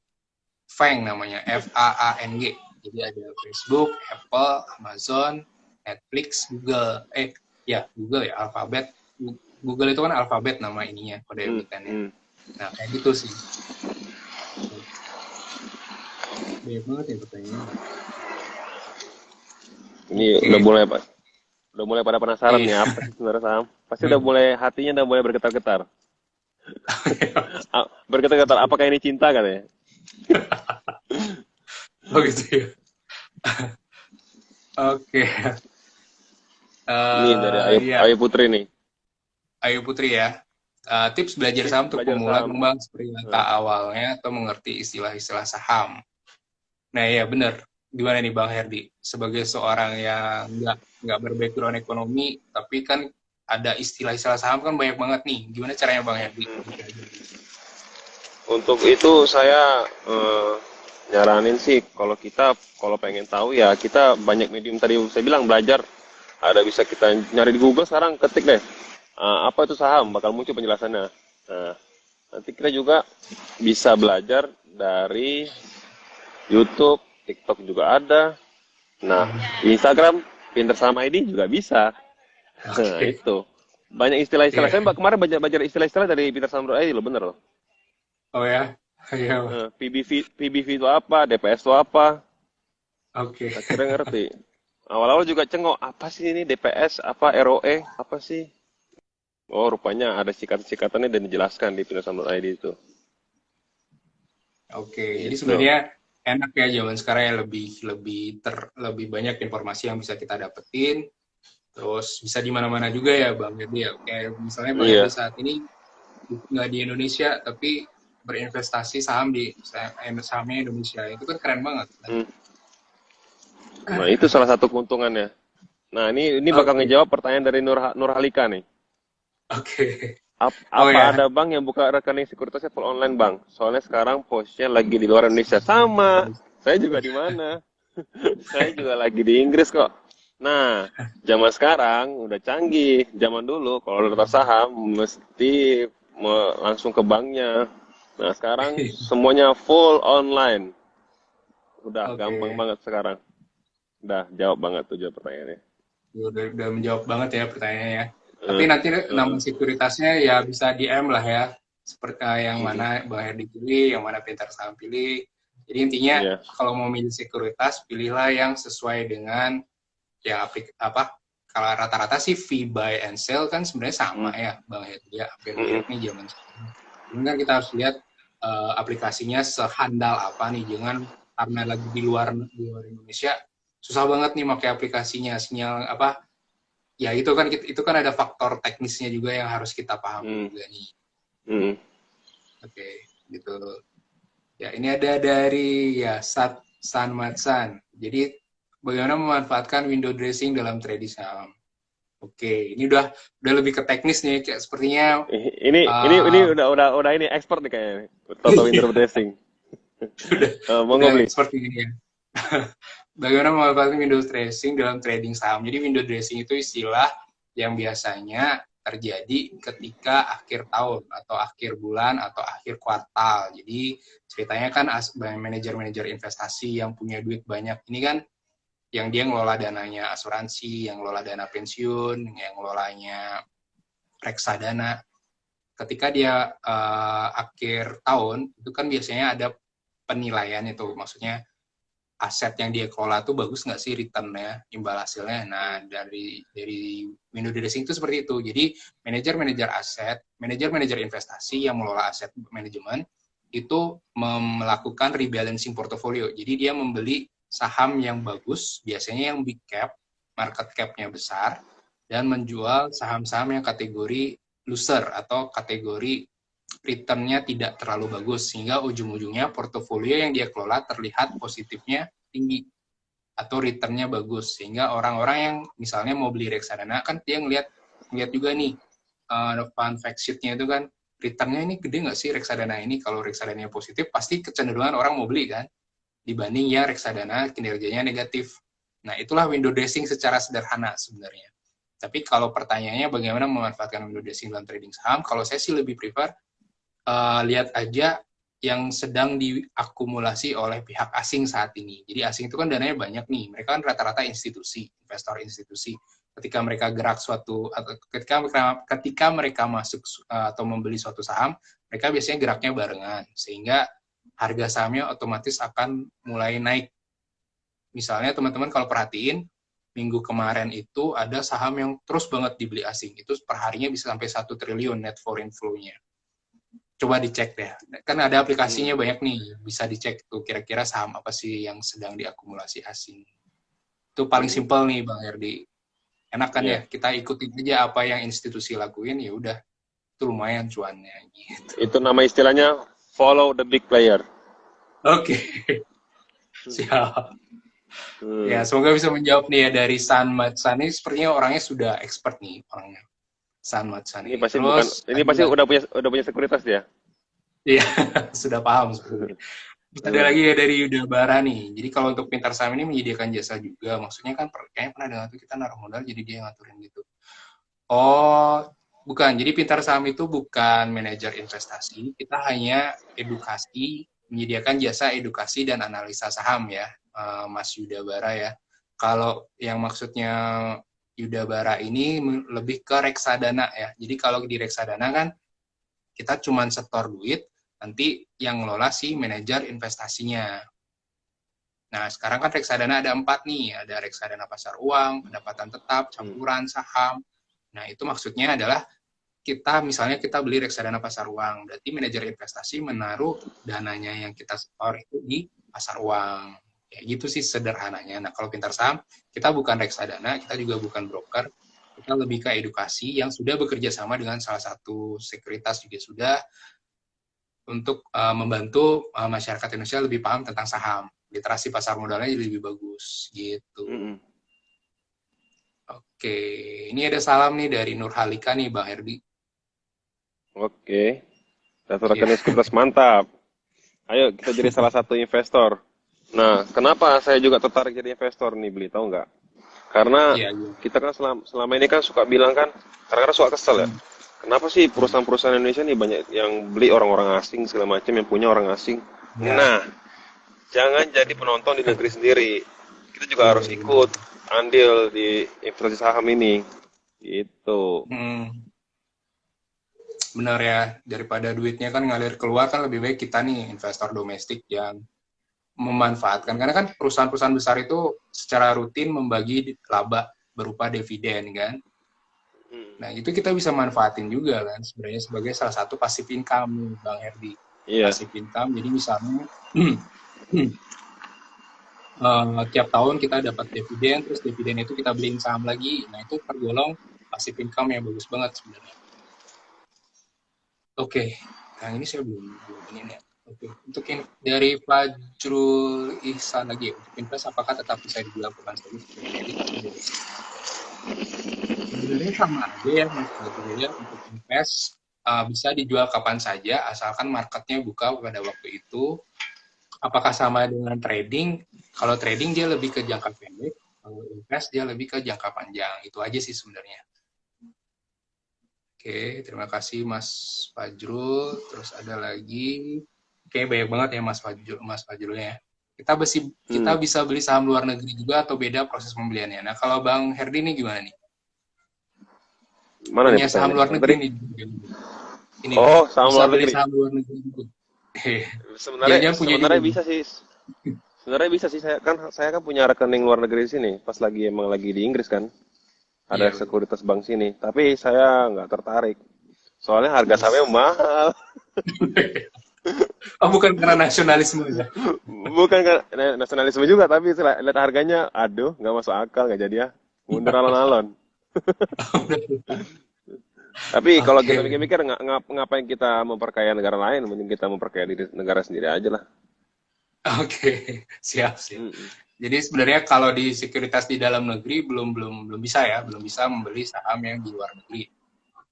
FANG namanya, FAANG. Jadi ada Facebook, Apple, Amazon, Netflix, Google. Ya Google ya, Alphabet. Google itu kan Alphabet nama ininya, kode Hmm. emitennya. Hmm. Nah, kayak gitu sih. Banyak banget ya pertanyaannya. Ini udah Oke. mulai Pak. Udah mulai pada penasaran Iya. nih apa sih sebenarnya saham? Pasti udah mulai hatinya udah mulai bergetar-getar. Bergetar-getar apakah ini cinta katanya? Oh gitu ya. Oke. Ini dari Ayu, Ya, Ayu Putri nih. Ayu Putri ya. Tips belajar Tips saham untuk belajar pemula, saham. Bang, seperti kata Nah, awalnya atau mengerti istilah-istilah saham. Nah, ya benar. Gimana nih Bang Herdi? Sebagai seorang yang nggak berbackground ekonomi, tapi kan ada istilah-istilah saham kan banyak banget nih. Gimana caranya Bang Herdi? untuk itu saya nyaranin sih kalau pengen tahu ya kita banyak medium tadi saya bilang belajar ada bisa kita nyari di Google sekarang ketik deh apa itu saham bakal muncul penjelasannya. Nah, nanti kita juga bisa belajar dari YouTube, TikTok juga ada. Nah, di Instagram Pinter Saham ID juga bisa. Nah, Oke. itu. banyak istilah-istilah. Iya. Saya kemarin belajar istilah-istilah dari Peter Samurai loh, bener loh. Oh ya. Iya. PBV itu apa, DPS itu apa, Oke. akhirnya ngerti. Awal-awal juga cengok, apa sih ini DPS, apa ROE, apa sih? Oh, rupanya ada singkatan-singkatannya dan dijelaskan di Peter Samurai ID itu. Oke. Jadi Itu. sebenarnya enak ya zaman sekarang ya, lebih lebih lebih banyak informasi yang bisa kita dapetin. Terus bisa di mana-mana juga ya Bang Herdi ya. Kayak misalnya Bang Herdi Iya. saat ini nggak di Indonesia tapi berinvestasi saham di sahamnya Indonesia. Itu kan keren banget kan. Hmm. Nah, itu salah satu keuntungannya. Nah, ini bakal Oke. ngejawab pertanyaan dari Nurhalika nih. Oke. Oh Apa ya. ada bank yang buka rekening sekuritasnya full online, Bang? Soalnya sekarang posisinya lagi di luar Indonesia. Sama. Saya juga di mana? Saya juga lagi di Inggris kok. Nah, zaman sekarang udah canggih. Zaman dulu kalau daftar saham mesti langsung ke banknya. Nah, sekarang semuanya full online. Udah gampang Oke. banget sekarang. Udah jawab banget tuh jawab pertanyaannya. Udah menjawab banget ya pertanyaannya. Tapi Eh, nanti nama eh, sekuritasnya ya bisa DM lah ya. Seperti yang mm, mana Bang Herdi pilih, yang mana Pintar Saham pilih. Jadi intinya iya. kalau mau milih sekuritas, pilihlah yang sesuai dengan ya apa, kalau rata-rata sih fee buy and sell kan sebenarnya sama Mm, ya Bang Herdi ya, hampir mm, mirip nih zaman sekarang. Ini kan kita harus lihat aplikasinya sehandal apa nih, jangan karena lagi di luar Indonesia susah banget nih pakai aplikasinya, sinyal apa ya, itu kan ada faktor teknisnya juga yang harus kita pahami mm, juga nih. mm. Oke, gitu. Ya, ini ada dari ya San Matsan. Jadi bagaimana memanfaatkan window dressing dalam trading saham. Oke, ini udah lebih ke teknis nih, kayak sepertinya Ini uh, udah ini expert nih kayaknya. Toto window dressing. udah Monggo udah beli. seperti ini ya. Bagaimana memanfaatkan window dressing dalam trading saham. Jadi window dressing itu istilah yang biasanya terjadi ketika akhir tahun atau akhir bulan atau akhir kuartal. Jadi ceritanya kan manajer-manajer investasi yang punya duit banyak ini kan, yang dia ngelola dananya asuransi, yang ngelola dana pensiun, yang ngelolanya reksadana. Ketika dia akhir tahun itu kan biasanya ada penilaian itu, maksudnya aset yang dia kelola tuh bagus nggak sih returnnya, imbal hasilnya. Nah, dari window dressing itu seperti itu. Jadi manajer-manajer aset, manajer-manajer investasi yang mengelola aset manajemen itu melakukan rebalancing portofolio. Jadi dia membeli saham yang bagus, biasanya yang big cap, market cap-nya besar, dan menjual saham-saham yang kategori loser atau kategori return-nya tidak terlalu bagus, sehingga ujung-ujungnya portofolio yang dia kelola terlihat positifnya tinggi atau return-nya bagus, sehingga orang-orang yang misalnya mau beli reksadana kan dia ngeliat juga nih fund fact sheet-nya itu kan, return-nya ini gede nggak sih reksadana ini. Kalau reksadananya positif pasti kecenderungan orang mau beli kan, dibanding ya reksadana kinerjanya negatif. Nah, itulah window dressing secara sederhana sebenarnya. Tapi kalau pertanyaannya bagaimana memanfaatkan window dressing dalam trading saham, kalau saya sih lebih prefer lihat aja yang sedang diakumulasi oleh pihak asing saat ini. Jadi asing itu kan dananya banyak nih. Mereka kan rata-rata institusi, investor institusi. Ketika mereka gerak atau ketika mereka masuk atau membeli suatu saham, mereka biasanya geraknya barengan, sehingga harga sahamnya otomatis akan mulai naik. Misalnya teman-teman kalau perhatiin, minggu kemarin itu ada saham yang terus banget dibeli asing. Itu perharinya bisa sampai 1 triliun net foreign flow-nya. Coba dicek deh. Kan ada aplikasinya Hmm, banyak nih, bisa dicek tuh kira-kira saham apa sih yang sedang diakumulasi asing. Itu paling hmm, simpel nih Bang Herdi. Enak kan ya, iya. kita ikutin aja apa yang institusi lakuin, ya udah, itu lumayan cuannya gitu. Itu nama istilahnya follow the big player. Oke, Hmm, siap. Ya, hmm. semoga bisa menjawab nih ya dari San Matsan ini, sepertinya orangnya sudah expert nih orangnya. San Matsan Ini ini. pasti bukan, Terus ini ada pasti lagi, udah punya sekuritas dia. iya, sudah paham sepertinya. Terus ada Hmm, lagi ya dari Yudabara nih. Jadi kalau untuk Pintar Saham ini menyediakan jasa juga. Maksudnya kan kayaknya pernah dengar tuh kita naruh modal jadi dia ngaturin gitu. Oh, bukan. Jadi Pintar Saham itu bukan manajer investasi. Kita hanya edukasi, menyediakan jasa edukasi dan analisa saham ya, Mas Yudabara ya. Kalau yang maksudnya Yudabara ini lebih ke reksadana ya. Jadi kalau di reksadana kan kita cuma setor duit, nanti yang ngelola si manajer investasinya. Nah, sekarang kan reksadana ada 4 nih. Ada reksadana pasar uang, pendapatan tetap, campuran, saham. Nah, itu maksudnya adalah misalnya kita beli reksadana pasar uang. Berarti manajer investasi menaruh dananya yang kita setor itu di pasar uang. Ya gitu sih sederhananya. Nah, kalau Pintar Saham, kita bukan reksadana, kita juga bukan broker. Kita lebih ke edukasi yang sudah bekerja sama dengan salah satu sekuritas juga sudah untuk membantu masyarakat Indonesia lebih paham tentang saham. Literasi pasar modalnya jadi lebih bagus gitu. Oke, ini ada salam nih dari Nur Halika nih Bang Herdi. Oke, data rekening sekuritas mantap. Ayo kita jadi salah satu investor. Nah, kenapa saya juga tertarik jadi investor nih, beli tahu nggak? Karena kita kan selama ini kan suka bilang kan, kadang-kadang suka kesel ya. Kenapa sih perusahaan-perusahaan Indonesia nih banyak yang beli orang-orang asing segala macam, yang punya orang asing? Nah, jangan jadi penonton di negeri sendiri. Kita juga harus ikut andil di investasi saham ini. Gitu. Benar ya, daripada duitnya kan ngalir keluar kan lebih baik kita nih investor domestik yang memanfaatkan, karena kan perusahaan-perusahaan besar itu secara rutin membagi laba berupa dividen kan. Nah itu kita bisa manfaatin juga kan sebenarnya sebagai salah satu passive income Bang Herdi. Passive income, jadi misalnya tiap tahun kita dapat dividen, terus dividen itu kita beliin saham lagi, nah itu tergolong passive income yang bagus banget sebenarnya. Oke, yang ini saya belum ini ya. Oke, untuk dari Fajrul Ihsan lagi, untuk invest apakah tetap bisa dibilang bukan solusi? Sebenarnya sama aja ya Mas Fajrul ya, untuk invest bisa dijual kapan saja asalkan marketnya buka pada waktu itu. Apakah sama dengan trading? Kalau trading dia lebih ke jangka pendek, kalau invest dia lebih ke jangka panjang. Itu aja sih sebenarnya. Oke, terima kasih Mas Fajrul. Terus ada lagi, oke banyak banget ya Mas Fajrulnya. Kita bisa beli saham luar negeri juga atau beda proses pembeliannya. Nah kalau Bang Herdi ini gimana nih? Mana punya nih saham luar negeri nih. Ini saham luar negeri. Saham luar negeri juga. Sebenarnya bisa sih. Sebenarnya bisa sih, saya kan punya rekening luar negeri di sini. Pas emang lagi di Inggris kan. Ada sekuritas bank sini, tapi saya nggak tertarik. Soalnya harga sahamnya mahal. Oh, bukan karena nasionalisme ya? Bukan karena nasionalisme juga, tapi lihat harganya, aduh, nggak masuk akal, nggak jadi ya. Mundur alon-alon. Tapi kalau kita mikir-mikir, ngapain kita memperkaya negara lain, mending kita memperkaya diri negara sendiri aja lah. Oke, siap. Jadi sebenarnya kalau di sekuritas di dalam negeri belum bisa membeli saham yang di luar negeri.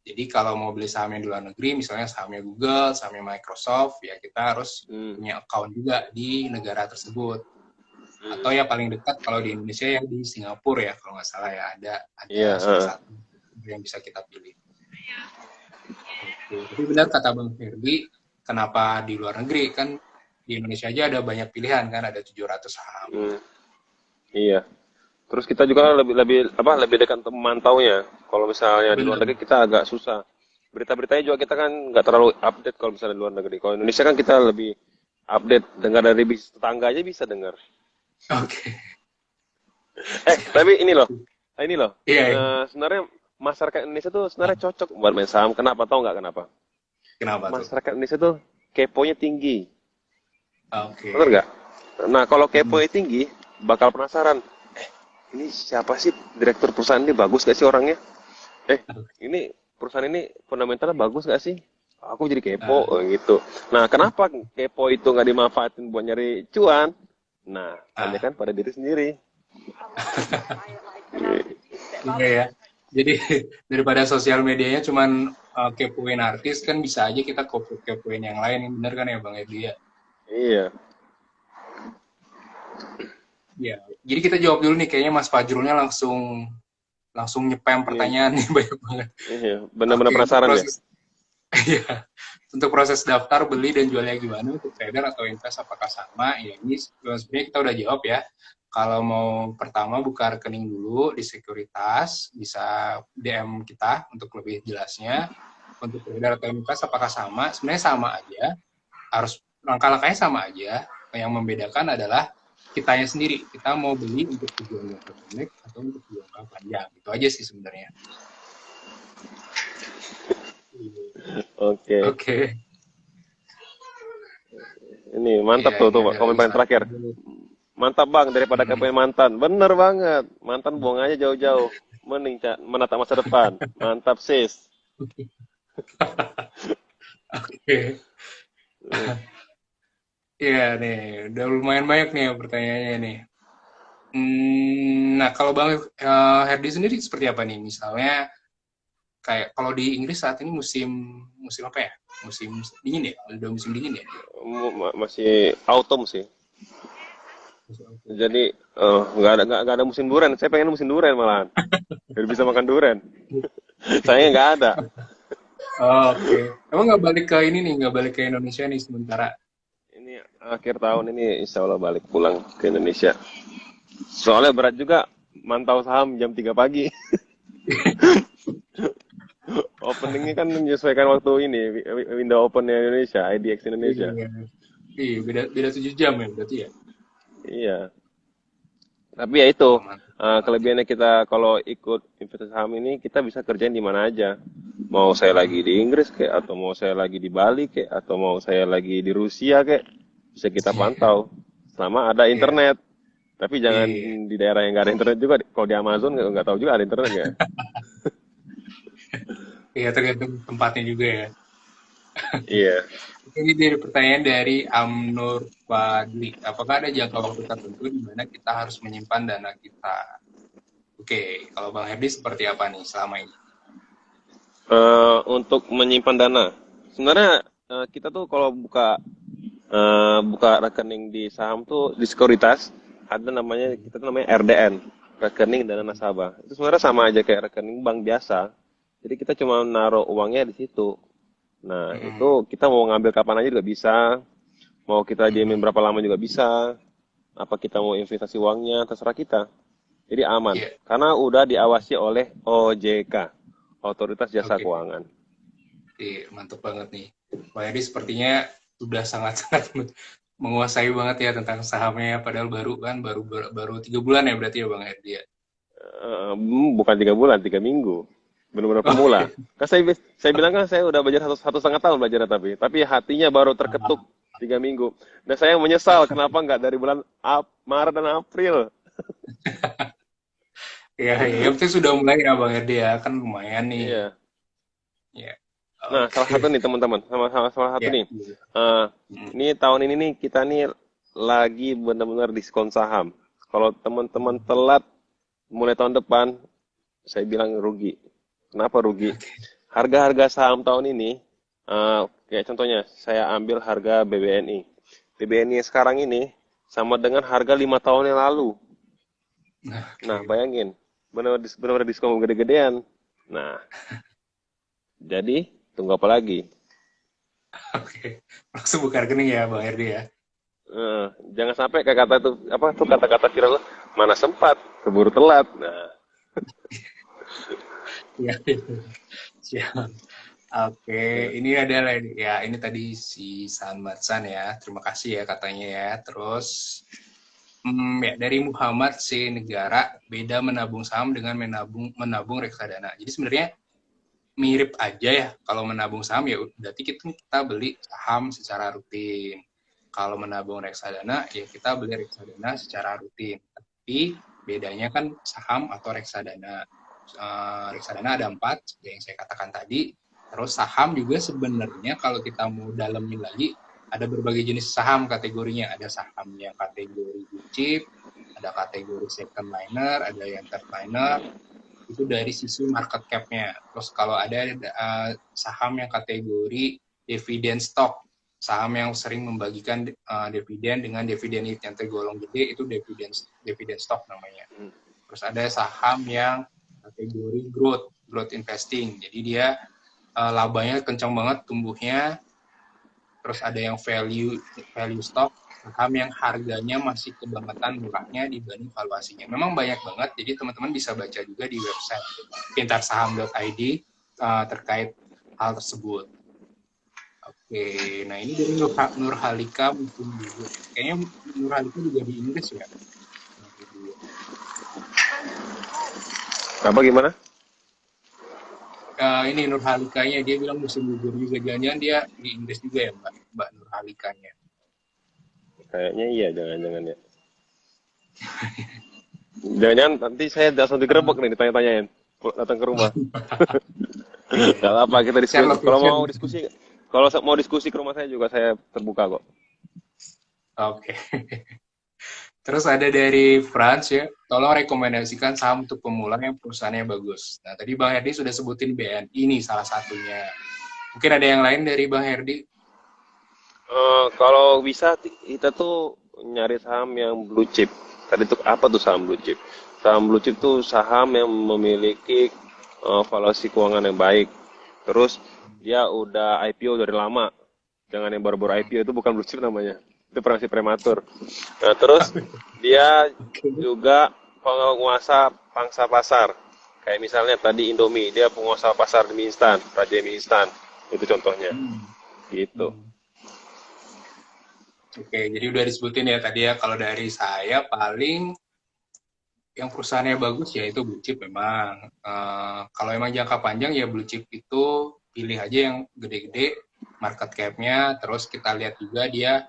Jadi kalau mau beli saham yang di luar negeri, misalnya sahamnya Google, sahamnya Microsoft, ya kita harus punya account juga di negara tersebut. Atau ya paling dekat kalau di Indonesia ya di Singapura ya kalau nggak salah ya ada salah satu yang bisa kita pilih. Tapi benar kata Bang Ferdi, kenapa di luar negeri kan? Di Indonesia aja ada banyak pilihan kan, ada 700 saham. Iya. Terus kita juga lebih dekat untuk memantaunya. Kalau misalnya di luar negeri kita agak susah. Berita-beritanya juga kita kan nggak terlalu update kalau misalnya di luar negeri. Kalau Indonesia kan kita lebih update, dengar dari tetangga aja bisa dengar. Oke. Tapi ini loh. Iya. Sebenarnya masyarakat Indonesia tuh sebenarnya cocok buat main saham. Kenapa? Tahu nggak kenapa? Kenapa tuh? Masyarakat Indonesia tuh keponya tinggi. Oke. Benar nggak? Nah, kalau keponya tinggi, bakal penasaran. Ini siapa sih direktur perusahaan ini, bagus gak sih orangnya? Ini perusahaan ini fundamentalnya bagus gak sih? Aku jadi kepo gitu. Nah, kenapa kepo itu nggak dimanfaatin buat nyari cuan? Nah, hanya kan pada diri sendiri. Iya ya. Jadi daripada sosial medianya cuman kepoin artis, kan bisa aja kita kepoin yang lain. Bener kan ya Bang Edi ya? Iya. Ya, jadi kita jawab dulu nih, kayaknya Mas Fajrulnya langsung nyepam pertanyaan nih banyak banget. Iya, benar-benar penasaran ya. Iya. Untuk proses daftar, beli dan jualnya gimana untuk trader atau invest apakah sama? Ya ini sebenarnya kita udah jawab ya. Kalau mau pertama buka rekening dulu di sekuritas, bisa DM kita untuk lebih jelasnya. Untuk beredar atau MKS apakah sama? Sebenarnya sama aja. Harus langkah-langkahnya sama aja. Yang membedakan adalah kitanya sendiri. Kita mau beli untuk tujuan jangka pendek atau untuk jangka panjang. Itu aja sih sebenarnya. Oke. Oke. Ini mantap Ya, tuh ini tuh Pak, ada komen paling Islam. terakhir. Mantap Bang, daripada kepengen mantan. Bener banget. Mantan buang aja jauh-jauh. Mending menatap masa depan. Mantap sis. Oke. Iya nih, udah lumayan banyak nih pertanyaannya nih. Nah, kalau Bang Herdi sendiri seperti apa nih? Misalnya kayak kalau di Inggris saat ini musim musim apa ya? Musim dingin ya? Udah musim dingin ya? Masih autumn sih. Musim autumn ya? Jadi nggak ada musim durian. Saya pengen musim durian malahan. Biar bisa makan durian. Sayangnya nggak ada. Oh, oke. Emang nggak balik ke ini nih, nggak balik ke Indonesia nih sementara? Ini akhir tahun ini insya Allah balik pulang ke Indonesia. Soalnya berat juga mantau saham jam 3 pagi. Openingnya kan menyesuaikan waktu ini, window opennya Indonesia, IDX Indonesia. Iya, iya, beda beda 7 jam ya berarti ya. Iya. Tapi ya itu, Oh, mantap banget nih. kelebihannya kita kalau ikut investasi saham ini, kita bisa kerjain di mana aja. Mau saya lagi di Inggris kek, atau mau saya lagi di Bali kek, atau mau saya lagi di Rusia kek, bisa kita pantau. Selama ada Iya, internet. Tapi jangan iya, di daerah yang nggak ada internet juga. Kalau di Amazon nggak tahu juga ada internet nggak. iya tergantung tempatnya juga ya. Iya. Ini dari pertanyaan dari Amnur Fadli. Apakah ada jangka waktu tertentu di mana kita harus menyimpan dana kita? Oke, kalau Bang Herdi seperti apa nih selama ini? Untuk menyimpan dana, sebenarnya kita tuh kalau buka rekening di saham tuh di sekuritas ada namanya kita tuh namanya RDN, rekening dana nasabah. Itu sebenarnya sama aja kayak rekening bank biasa. Jadi kita cuma naruh uangnya di situ. Nah, Mm-mm, itu kita mau ngambil kapan aja juga bisa, mau kita diemin mm-mm. berapa lama juga bisa. Apa kita mau investasi uangnya terserah kita. Jadi aman Iya, karena udah diawasi oleh OJK, Otoritas Jasa oke. Keuangan. Iya, mantap banget nih. Bang Herdi sepertinya sudah sangat-sangat menguasai banget ya tentang sahamnya. Padahal baru kan, baru 3 bulan ya berarti ya Bang Herdi ya. Bukan 3 bulan, 3 minggu. Benar-benar Oh, pemula. Kan saya bilang kan saya udah belajar satu setengah tahun belajar tapi hatinya baru terketuk 3 minggu. Dan saya menyesal kenapa nggak dari bulan Maret dan April. ya, ya, yang penting sudah mulai ya Bang Herdi ya. Kan lumayan nih. Iya. Ya, Nah, salah satu oke. nih teman-teman, salah satu Ya, nih. iya. Eh, Mm. ini tahun ini nih kita nih lagi benar-benar diskon saham. Kalau teman-teman telat mulai tahun depan, saya bilang rugi. Kenapa rugi? Harga-harga saham tahun ini, kayak contohnya, saya ambil harga BBNI. BBNI sekarang ini sama dengan harga 5 tahun yang lalu. Nah, Oke. bayangin, benar-benar diskon gede-gedean. Nah, jadi tunggu apa lagi? Oke. Langsung buka rekening ya Bang Herdi ya. Eh, jangan sampai kayak kata tuh apa tuh kata-kata viral tuh, mana sempat keburu telat. Nah, Iya. Siap. Oke, ini adalah ya ini tadi si San Matsan ya. Terima kasih ya katanya ya. Terus ya dari Muhammad C Negara beda menabung saham dengan menabung reksadana. Jadi sebenarnya mirip aja ya. Kalau menabung saham ya berarti kita beli saham secara rutin. Kalau menabung reksadana ya kita beli reksadana secara rutin. Tapi bedanya kan saham atau reksadana. Reksadana ada 4 seperti yang saya katakan tadi. Terus saham juga sebenarnya kalau kita mau dalemin lagi ada berbagai jenis saham kategorinya. Ada saham yang kategori blue chip, ada kategori second liner, ada yang third liner, itu dari sisi market cap-nya. Terus kalau ada saham yang kategori dividen stock, saham yang sering membagikan dividen dengan dividen yang tergolong gede, itu dividen stock namanya. Terus ada saham yang kategori growth investing. Jadi dia labanya kencang banget tumbuhnya. Terus ada yang value stock, saham yang harganya masih kebangetan murahnya dibanding valuasinya. Memang banyak banget, jadi teman-teman bisa baca juga di website pintarsaham.id terkait hal tersebut. Oke, nah ini dari Nur Halika mungkin juga. Kayaknya Nur Halika juga di Inggris ya. Apa gimana? Ini Nur Halikanya, dia bilang musim gugur juga. Jangan-jangan dia di Inggris juga ya Mbak Nur Halikanya. Kayaknya iya, jangan-jangan ya. Jangan-jangan nanti saya langsung digerebek nih ditanya-tanyain. Datang ke rumah. Gak apa-apa, kita diskusi. Kalau mau diskusi ke rumah saya juga saya terbuka kok. Oke. Terus ada dari France ya, tolong rekomendasikan saham untuk pemula yang perusahaannya bagus. Nah, tadi Bang Herdi sudah sebutin BNI ini salah satunya. Mungkin ada yang lain dari Bang Herdi? Kalau bisa kita tuh nyari saham yang blue chip. Tadi tuh apa tuh saham blue chip? Saham blue chip tuh saham yang memiliki valuasi keuangan yang baik. Terus dia udah IPO dari lama. Jangan yang baru-baru IPO, itu bukan blue chip namanya. Itu masih prematur. Nah, terus dia juga penguasa pangsa pasar. Kayak misalnya tadi Indomie, dia penguasa pasar mie instan, raja mie instan. Itu contohnya. Gitu. Oke, jadi udah disebutin ya tadi ya, kalau dari saya paling yang perusahaannya bagus ya itu blue chip memang. Kalau emang jangka panjang ya blue chip itu pilih aja yang gede-gede, market cap-nya, terus kita lihat juga dia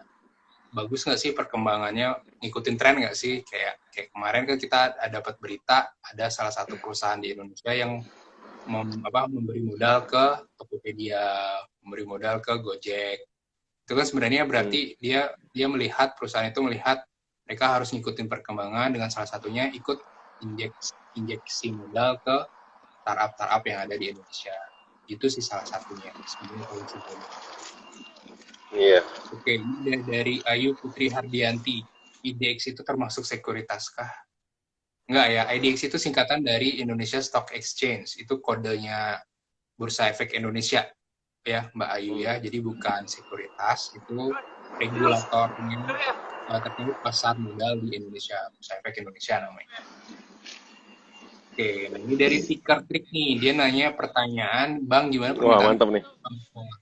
bagus nggak sih perkembangannya, ngikutin tren nggak sih, kayak kemarin kan kita dapat berita ada salah satu perusahaan di Indonesia yang memberi modal ke Tokopedia, memberi modal ke Gojek. Itu kan sebenarnya berarti dia melihat, perusahaan itu melihat mereka harus ngikutin perkembangan dengan salah satunya ikut injeksi modal ke startup yang ada di Indonesia. Itu sih salah satunya sebenarnya paling simpel. Iya. Oke, ini dari Ayu Putri Hardianti. IDX itu termasuk sekuritas kah? Enggak ya, IDX itu singkatan dari Indonesia Stock Exchange. Itu kodenya Bursa Efek Indonesia ya Mbak Ayu ya. Jadi bukan sekuritas, itu regulatornya terkait pasar modal di Indonesia, Bursa Efek Indonesia namanya. Oke, nah ini dari Ticker Trick nih, dia nanya pertanyaan, Bang gimana permintaan? Wah, mantap nih.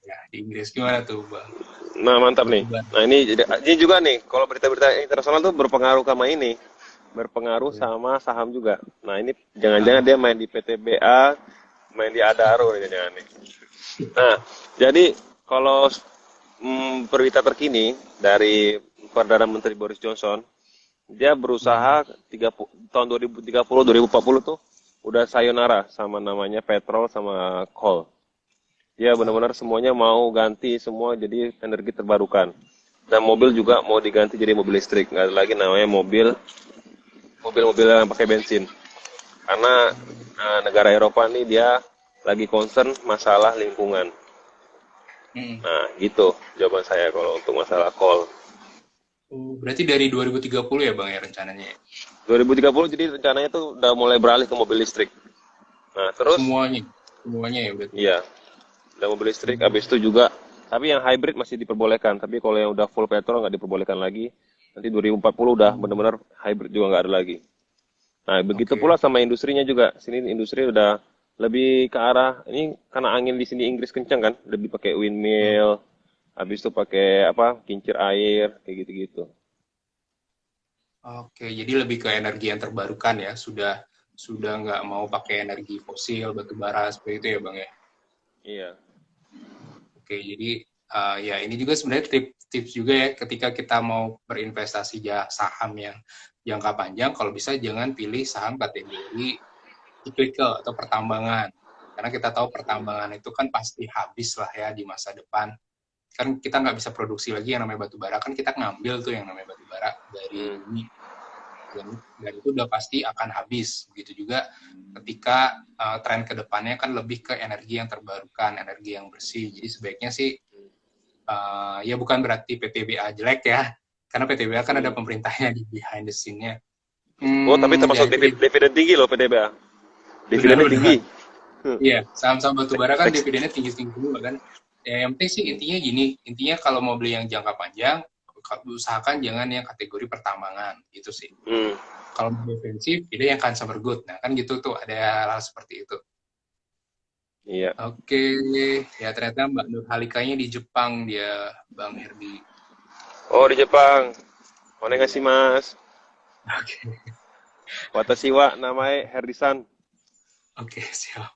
Ya, di Inggris gimana tuh Bang? Nah, mantap nih. Nah, ini juga nih, kalau berita-berita internasional tuh berpengaruh sama ini. Berpengaruh sama saham juga. Nah, ini jangan-jangan dia main di PTBA, main di Adaro nih jangan nih. Nah, jadi kalau berita terkini dari Perdana Menteri Boris Johnson, dia berusaha tahun 2030 2040 tuh udah sayonara sama namanya petrol sama coal. Ya benar-benar semuanya mau ganti semua jadi energi terbarukan. Dan mobil juga mau diganti jadi mobil listrik, nggak ada lagi namanya mobil yang pakai bensin. Karena negara Eropa nih dia lagi concern masalah lingkungan. Nah, gitu jawaban saya kalau untuk masalah coal. Berarti dari 2030 ya Bang ya rencananya? 2030 jadi rencananya tuh udah mulai beralih ke mobil listrik. Nah, terus semuanya ya berarti. Iya. Udah mobil listrik, habis itu juga tapi yang hybrid masih diperbolehkan, tapi kalau yang udah full petrol nggak diperbolehkan lagi. Nanti 2040 udah benar-benar hybrid juga nggak ada lagi. Nah, begitu pula sama industrinya juga. Sini industri udah lebih ke arah ini karena angin di sini Inggris kencang kan, lebih pakai windmill, habis itu pakai kincir air kayak gitu-gitu. Oke, jadi lebih ke energi yang terbarukan ya, sudah nggak mau pakai energi fosil, batu bara seperti itu ya Bang ya? Iya. Oke, jadi ya ini juga sebenarnya tips juga ya ketika kita mau berinvestasi saham yang jangka panjang, kalau bisa jangan pilih saham kategori cyclical atau pertambangan. Karena kita tahu pertambangan itu kan pasti habis lah ya di masa depan. Kan kita nggak bisa produksi lagi yang namanya batu bara, kan kita ngambil tuh yang namanya batu bara dari bumi. Dan itu udah pasti akan habis. Begitu juga ketika tren kedepannya kan lebih ke energi yang terbarukan, energi yang bersih. Jadi sebaiknya sih ya bukan berarti PTBA jelek ya, karena PTBA kan ada pemerintahnya di behind the scene-nya. Tapi termasuk dividen tinggi loh PTBA. Dividennya tinggi. Iya, saham-saham batubara kan dividennya tinggi-tinggi juga kan. Ya, yang penting sih intinya gini, intinya kalau mau beli yang jangka panjang, usahakan jangan yang kategori pertambangan gitu sih. Hmm, Kalau defensif, itu yang consumer good. Nah, kan gitu tuh ada hal seperti itu. iya. Oke, ya ternyata Mbak Nur Halikanya di Jepang dia, Bang Herdi. Oh, di Jepang. Iya. Onegaishimasu. Oke, Watashi wa namae Herdisan. oke siap.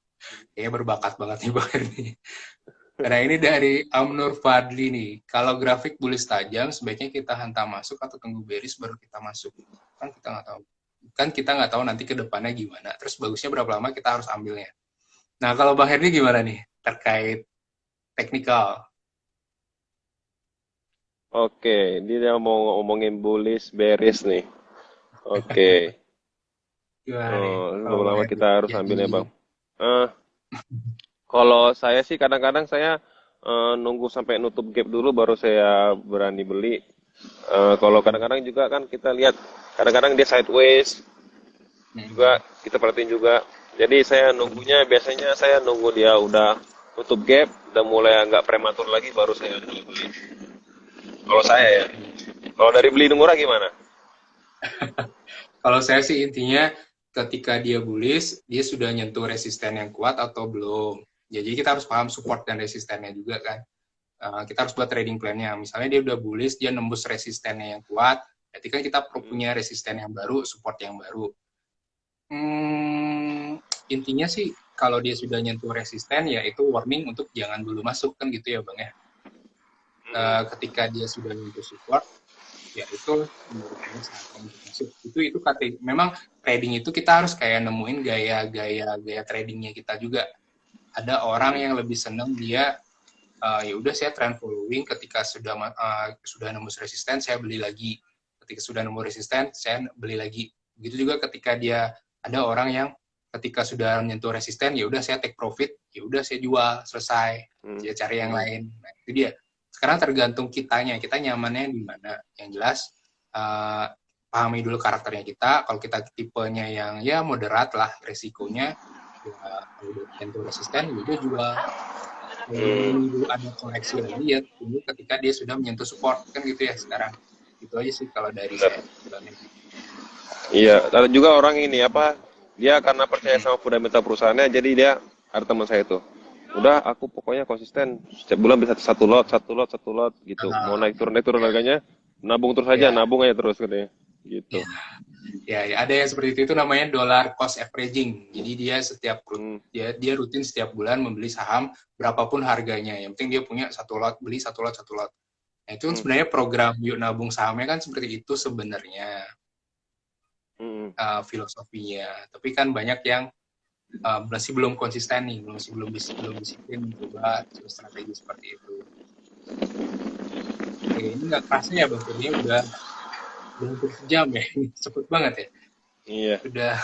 Kayaknya berbakat banget nih Bang Herdi. Nah ini dari Amnur Fadli nih. Kalau grafik bullish tajam, sebaiknya kita hantam masuk atau tunggu bearish baru kita masuk. Kan kita nggak tahu. Kan kita nggak tahu nanti ke depannya gimana. Terus bagusnya berapa lama kita harus ambilnya. Nah kalau Bang Herdi gimana nih terkait teknikal? Oke, dia mau ngomongin bullish bearish nih. Oke. Gimana nih Oh, kalau berapa Bang lama Herdi kita harus jadi ambilnya, Bang? Eh, Kalau saya sih kadang-kadang saya nunggu sampai nutup gap dulu baru saya berani beli. Kalau kadang-kadang juga kan kita lihat kadang-kadang dia sideways juga hmm, kita perhatiin juga. Jadi saya nunggunya biasanya saya nunggu dia udah tutup gap, udah mulai agak prematur lagi baru saya mulai beli. Kalau saya ya. hmm. Kalau dari beli murah gimana? Kalau saya sih intinya ketika dia bullish, dia sudah nyentuh resisten yang kuat atau belum. Jadi kita harus paham support dan resistennya juga kan. Kita harus buat trading plan-nya. Misalnya dia udah bullish, dia nembus resistennya yang kuat, berarti kan kita perlu Hmm, punya resisten yang baru, support yang baru. Hmm, intinya sih kalau dia sudah nyentuh resisten, ya itu warning untuk jangan dulu masuk kan gitu ya Bang ya. Ketika dia sudah nyentuh support, ya itu menurut saya saatnya untuk masuk. Itu memang trading itu kita harus kayak nemuin gaya tradingnya kita juga. Ada orang hmm, yang lebih seneng dia ya udah saya trend following, ketika sudah nembus resisten saya beli lagi, ketika sudah nemu resisten saya beli lagi. Begitu juga ketika dia ada orang yang ketika sudah menyentuh resisten ya udah saya take profit, ya udah saya jual selesai, hmm, dia cari yang hmm, lain. Nah itu dia, sekarang tergantung kitanya, kita nyamannya di mana. Yang jelas uh, pahami dulu karakternya kita. Kalau kita tipenya yang ya moderat lah resikonya, ya kalau udah menyentuh resisten ya udah jual. Kalau mau hmm. nunggu ada koleksi lagi ya tunggu ketika dia sudah menyentuh support kan gitu ya sekarang. Itu aja sih kalau dari Benar. saya, Bang Edi. Iya, ada juga orang ini apa? Dia karena percaya Hmm. sama fundamental perusahaannya, jadi dia ada teman saya itu. Udah, aku pokoknya konsisten. Setiap bulan bisa satu lot, satu lot, satu lot gitu. Mau naik turun Ya, harganya, nabung terus aja, ya, nabung aja terus katanya. Gitu. ya, ada yang seperti itu namanya dollar cost averaging. Jadi Hmm, dia rutin setiap bulan membeli saham berapapun harganya. Yang penting dia punya satu lot, beli satu lot, satu lot. Nah, itu kan hmm, sebenarnya program yuk nabung sahamnya kan seperti itu sebenarnya, hmm. filosofinya. Tapi kan banyak yang masih belum konsisten nih, belum disiplin mencoba strategi seperti itu. Oke, ini nggak kerasa ya Bang Firly, udah hampir sejam ya, cepet banget ya. Iya. Udah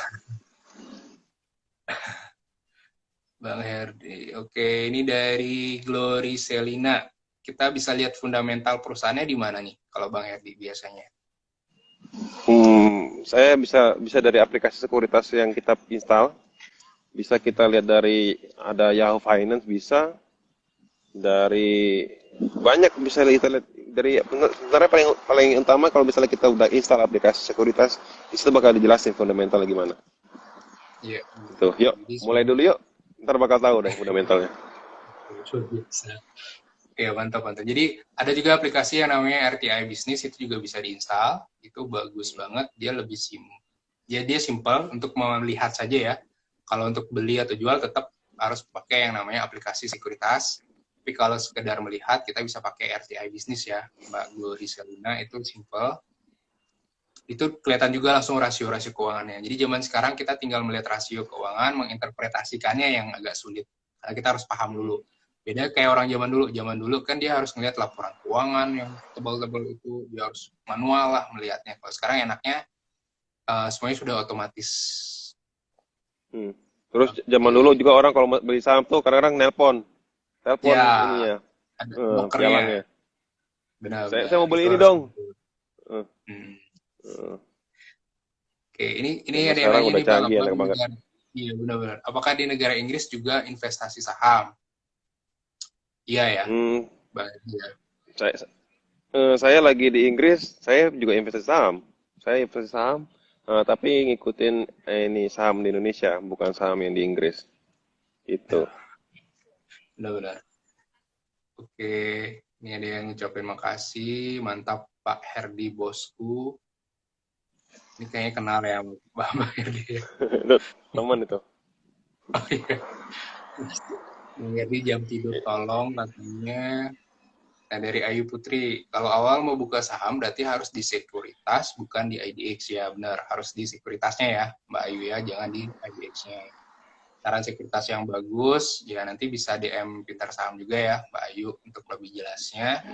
Bang Herdi. Oke, ini dari Glory Selina. Kita bisa lihat fundamental perusahaannya di mana nih, kalau Bang Herdi biasanya? Saya bisa dari aplikasi sekuritas yang kita install, bisa kita lihat dari ada Yahoo Finance bisa, dari banyak bisa kita lihat dari sebenarnya paling paling utama kalau misalnya kita udah install aplikasi sekuritas di situ bakal dijelasin fundamental gimana. Iya, Tuh, yuk jadi mulai sebenarnya dulu yuk. Ntar bakal tahu deh fundamentalnya. luar biasa. Oke, mantap, mantap. Jadi ada juga aplikasi yang namanya RTI Business, itu juga bisa diinstal. Itu bagus banget. Dia simple untuk melihat saja ya. Kalau untuk beli atau jual tetap harus pakai yang namanya aplikasi sekuritas. Tapi kalau sekedar melihat kita bisa pakai RTI Business ya, Mbak Glory Selina, itu simple. Itu kelihatan juga langsung rasio-rasio keuangannya. Jadi zaman sekarang kita tinggal melihat rasio keuangan, menginterpretasikannya yang agak sulit. Karena kita harus paham Hmm, dulu. Beda kayak orang zaman dulu. Zaman dulu kan dia harus melihat laporan keuangan yang tebal-tebal itu, dia harus manual lah melihatnya. Kalau sekarang enaknya semuanya sudah otomatis. hmm. Terus zaman Oke. dulu juga orang kalau beli saham tuh kadang-kadang telepon Ya, ininya, ada brokernya. pialangnya. Saya mau Benar-benar. Itu beli ini harus. dong. Eh, Hmm. eh. Oke, ini Zaman ada yang sekarang nanya udah nih Bang, canggih apa enak di banget. negara, iya benar-benar. Apakah di negara Inggris juga investasi saham? Iya ya, Hmm, Bang. Iya. saya Saya lagi di Inggris, saya juga investasi saham. Saya investasi saham, tapi ngikutin ini saham di Indonesia, bukan saham yang di Inggris. Itu. Ya, benar-benar. Oke, ini ada yang ngucapin makasih, mantap Pak Herdi bosku. Ini kayaknya kenal ya Mbak Herdi ya. Itu teman itu. Oh iya, Bang Herdi jam tidur tolong katanya. Nah, dari Ayu Putri, kalau awal mau buka saham berarti harus di sekuritas, bukan di IDX ya, benar. Harus di sekuritasnya ya, Mbak Ayu ya, jangan di IDX-nya. Saran sekuritas yang bagus, ya nanti bisa DM Pintar Saham juga ya, Mbak Ayu, untuk lebih jelasnya.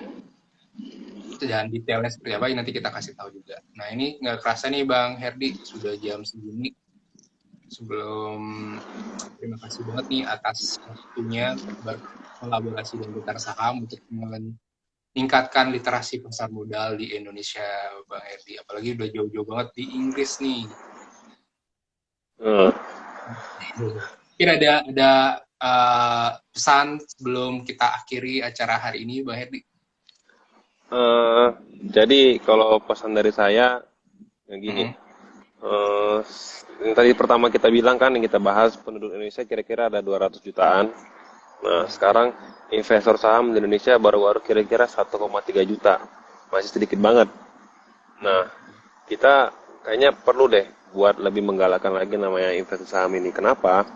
Dan detailnya seperti apa, nanti kita kasih tahu juga. Nah, ini nggak kerasa nih Bang Herdi, sudah jam segini. Sebelum, terima kasih banget nih atas waktunya berkolaborasi dengan Pintar Saham untuk meningkatkan literasi pasar modal di Indonesia, Bang Herdi. Apalagi udah jauh-jauh banget di Inggris nih. Eh, Mungkin ada pesan sebelum kita akhiri acara hari ini, Bang Herdi. eh, jadi kalau pesan dari saya, ya gini, Mm-mm. yang tadi pertama kita bilang kan, yang kita bahas penduduk Indonesia kira-kira ada 200 jutaan. Nah, sekarang investor saham di Indonesia baru-baru kira-kira 1,3 juta. Masih sedikit banget. Nah, kita kayaknya perlu deh buat lebih menggalakkan lagi namanya investasi saham ini. Kenapa?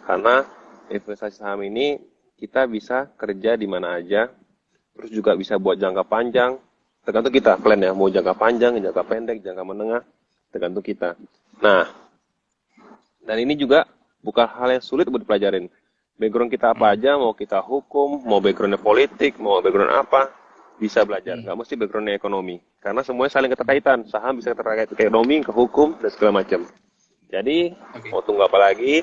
Karena investasi saham ini kita bisa kerja di mana aja, terus juga bisa buat jangka panjang. Tergantung kita plan ya, mau jangka panjang, jangka pendek, jangka menengah, tergantung kita. Nah, dan ini juga bukan hal yang sulit buat dipelajarin. Background kita apa aja, mau kita hukum, mau backgroundnya politik, mau background apa, bisa belajar. Nggak mesti backgroundnya ekonomi. Karena semuanya saling keterkaitan. Saham bisa terkait ke ekonomi, ke hukum, dan segala macam. Jadi, Oke, mau tunggu apa lagi?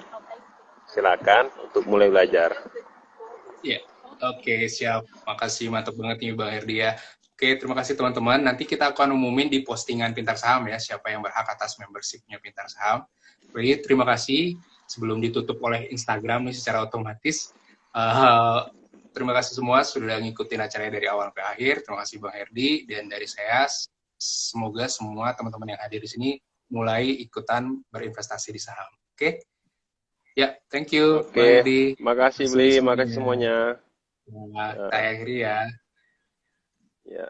Silakan untuk mulai belajar. ya, oke siap. Makasih mantap banget nih Bang Herdi ya. Oke, terima kasih teman-teman. Nanti kita akan umumin di postingan Pintar Saham ya, siapa yang berhak atas membershipnya Pintar Saham. Jadi, terima kasih sebelum ditutup oleh Instagram nih secara otomatis. Uh, Terima kasih semua sudah ngikutin acaranya dari awal sampai akhir. Terima kasih Bang Herdi dan dari saya. Semoga semua teman-teman yang hadir di sini mulai ikutan berinvestasi di saham. Oke, ya, thank you Oke, Bang Herdi. Terima makasih kasih Bli, makasih semuanya. semuanya. Nah, Ya, saya akhiri ya. ya.